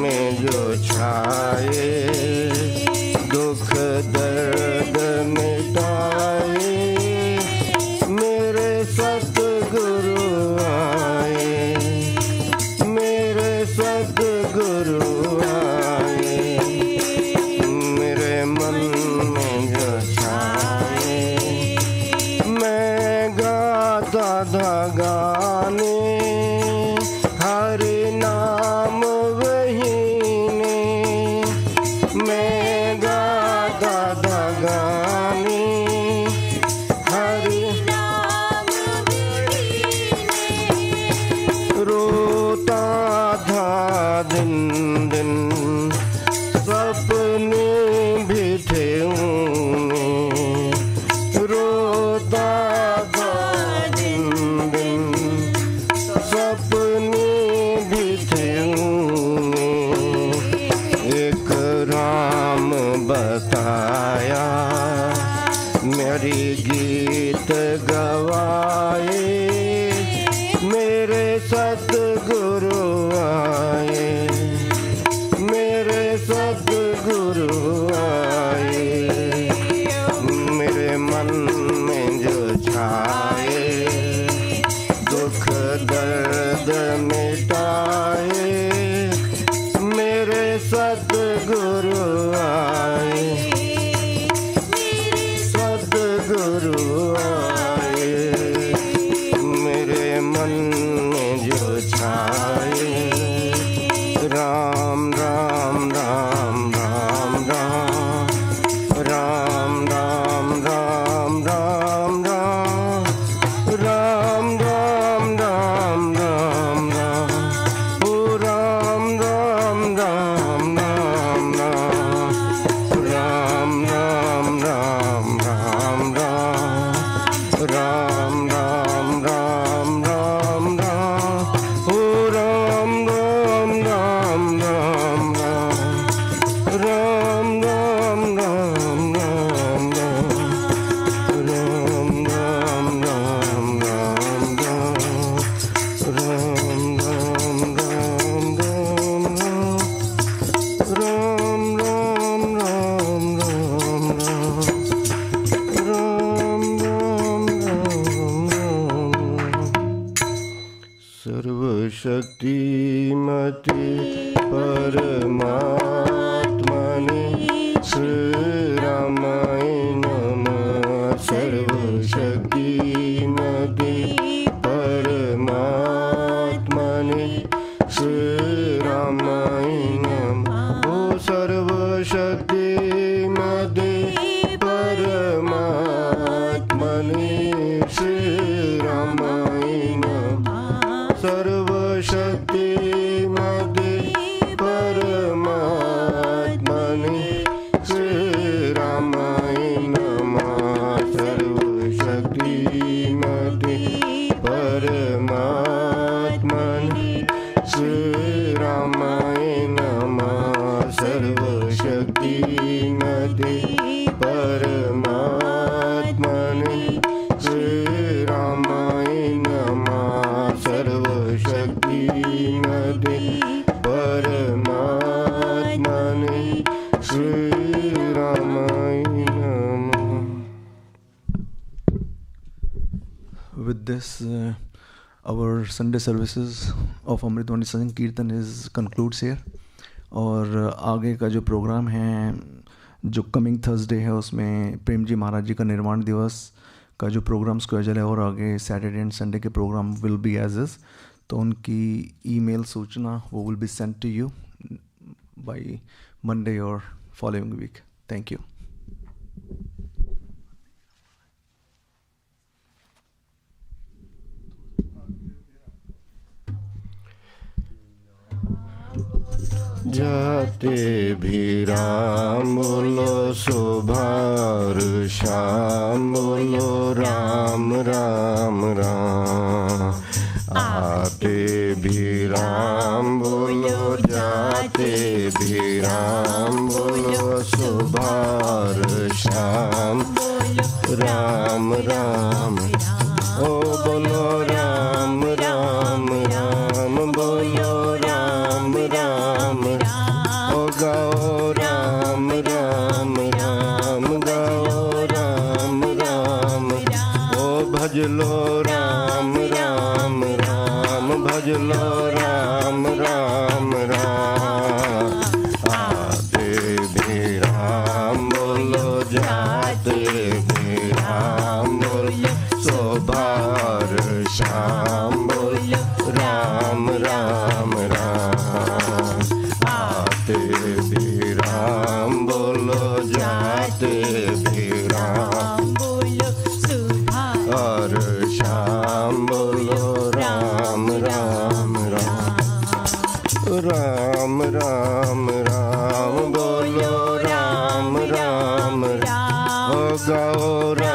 में जो छाए दुख दर्द मिटाए, मेरे सतगुरु आए, मेरे सतगुरु आए, मेरे मन में जो छाए, मैं गाता था गाने हरि नाम वही ने, मैं गाता था गाने हरि नाम वही ने, रोता था दिन दिन सपने भी थे उन्हें, रोता था दिन दिन सपने भी थे उन्हें, एक राम बताया मेरी गीत गवाए, मेरे सतगुरु आए, जाति परमात्मने श्री रामाय नमः सर्वशक्ति मदे परमात्मने श्री रामाय नमः ओ सर्वशक्ति मदे परमात्मने श्री रामाय नमः सर्वशक्ति मदे परमात्मने श्री रामाय नमः सर्वशक्ति मदे परमात्मने श्री रामाय नमः सर्वशक्ति मदे परमात्मने श्री रामाय नमः सर्वशक्ति मदे परमात्मने श्री रामाय नमः. With this, our Sunday services of Amritwani Sankirtan is concludes here. और आगे का जो प्रोग्राम है, जो कमिंग थर्सडे है, उसमें प्रेम जी महाराज जी का निर्वाण दिवस का जो प्रोग्राम स्केड्यूल है और आगे सैटरडे एंड संडे के programme will be as is. तो उनकी ईमेल सूचना वो will be sent to you by Monday और फॉलोइंग वीक. Thank you. जाते भी राम बोलो सुबह शाम बोलो राम राम राम. आते भी राम बोलो जाते भी राम बोलो सुबह शाम राम राम. ओ बोलो राम राम राम बोलो राम राम. ओ गाओ राम राम राम गाओ राम राम. ओ भजलो राम राम राम भजलो राम राम राम. आते भी राम बोलो जाते भी राम बोलो सुबह शाम बोलो राम राम राम. आते भी राम बोलो जाते भी राम बोलो सुबह और शाम बोलो राम राम राम. राम राम राम बोलो राम राम राम. ओ गाओ राम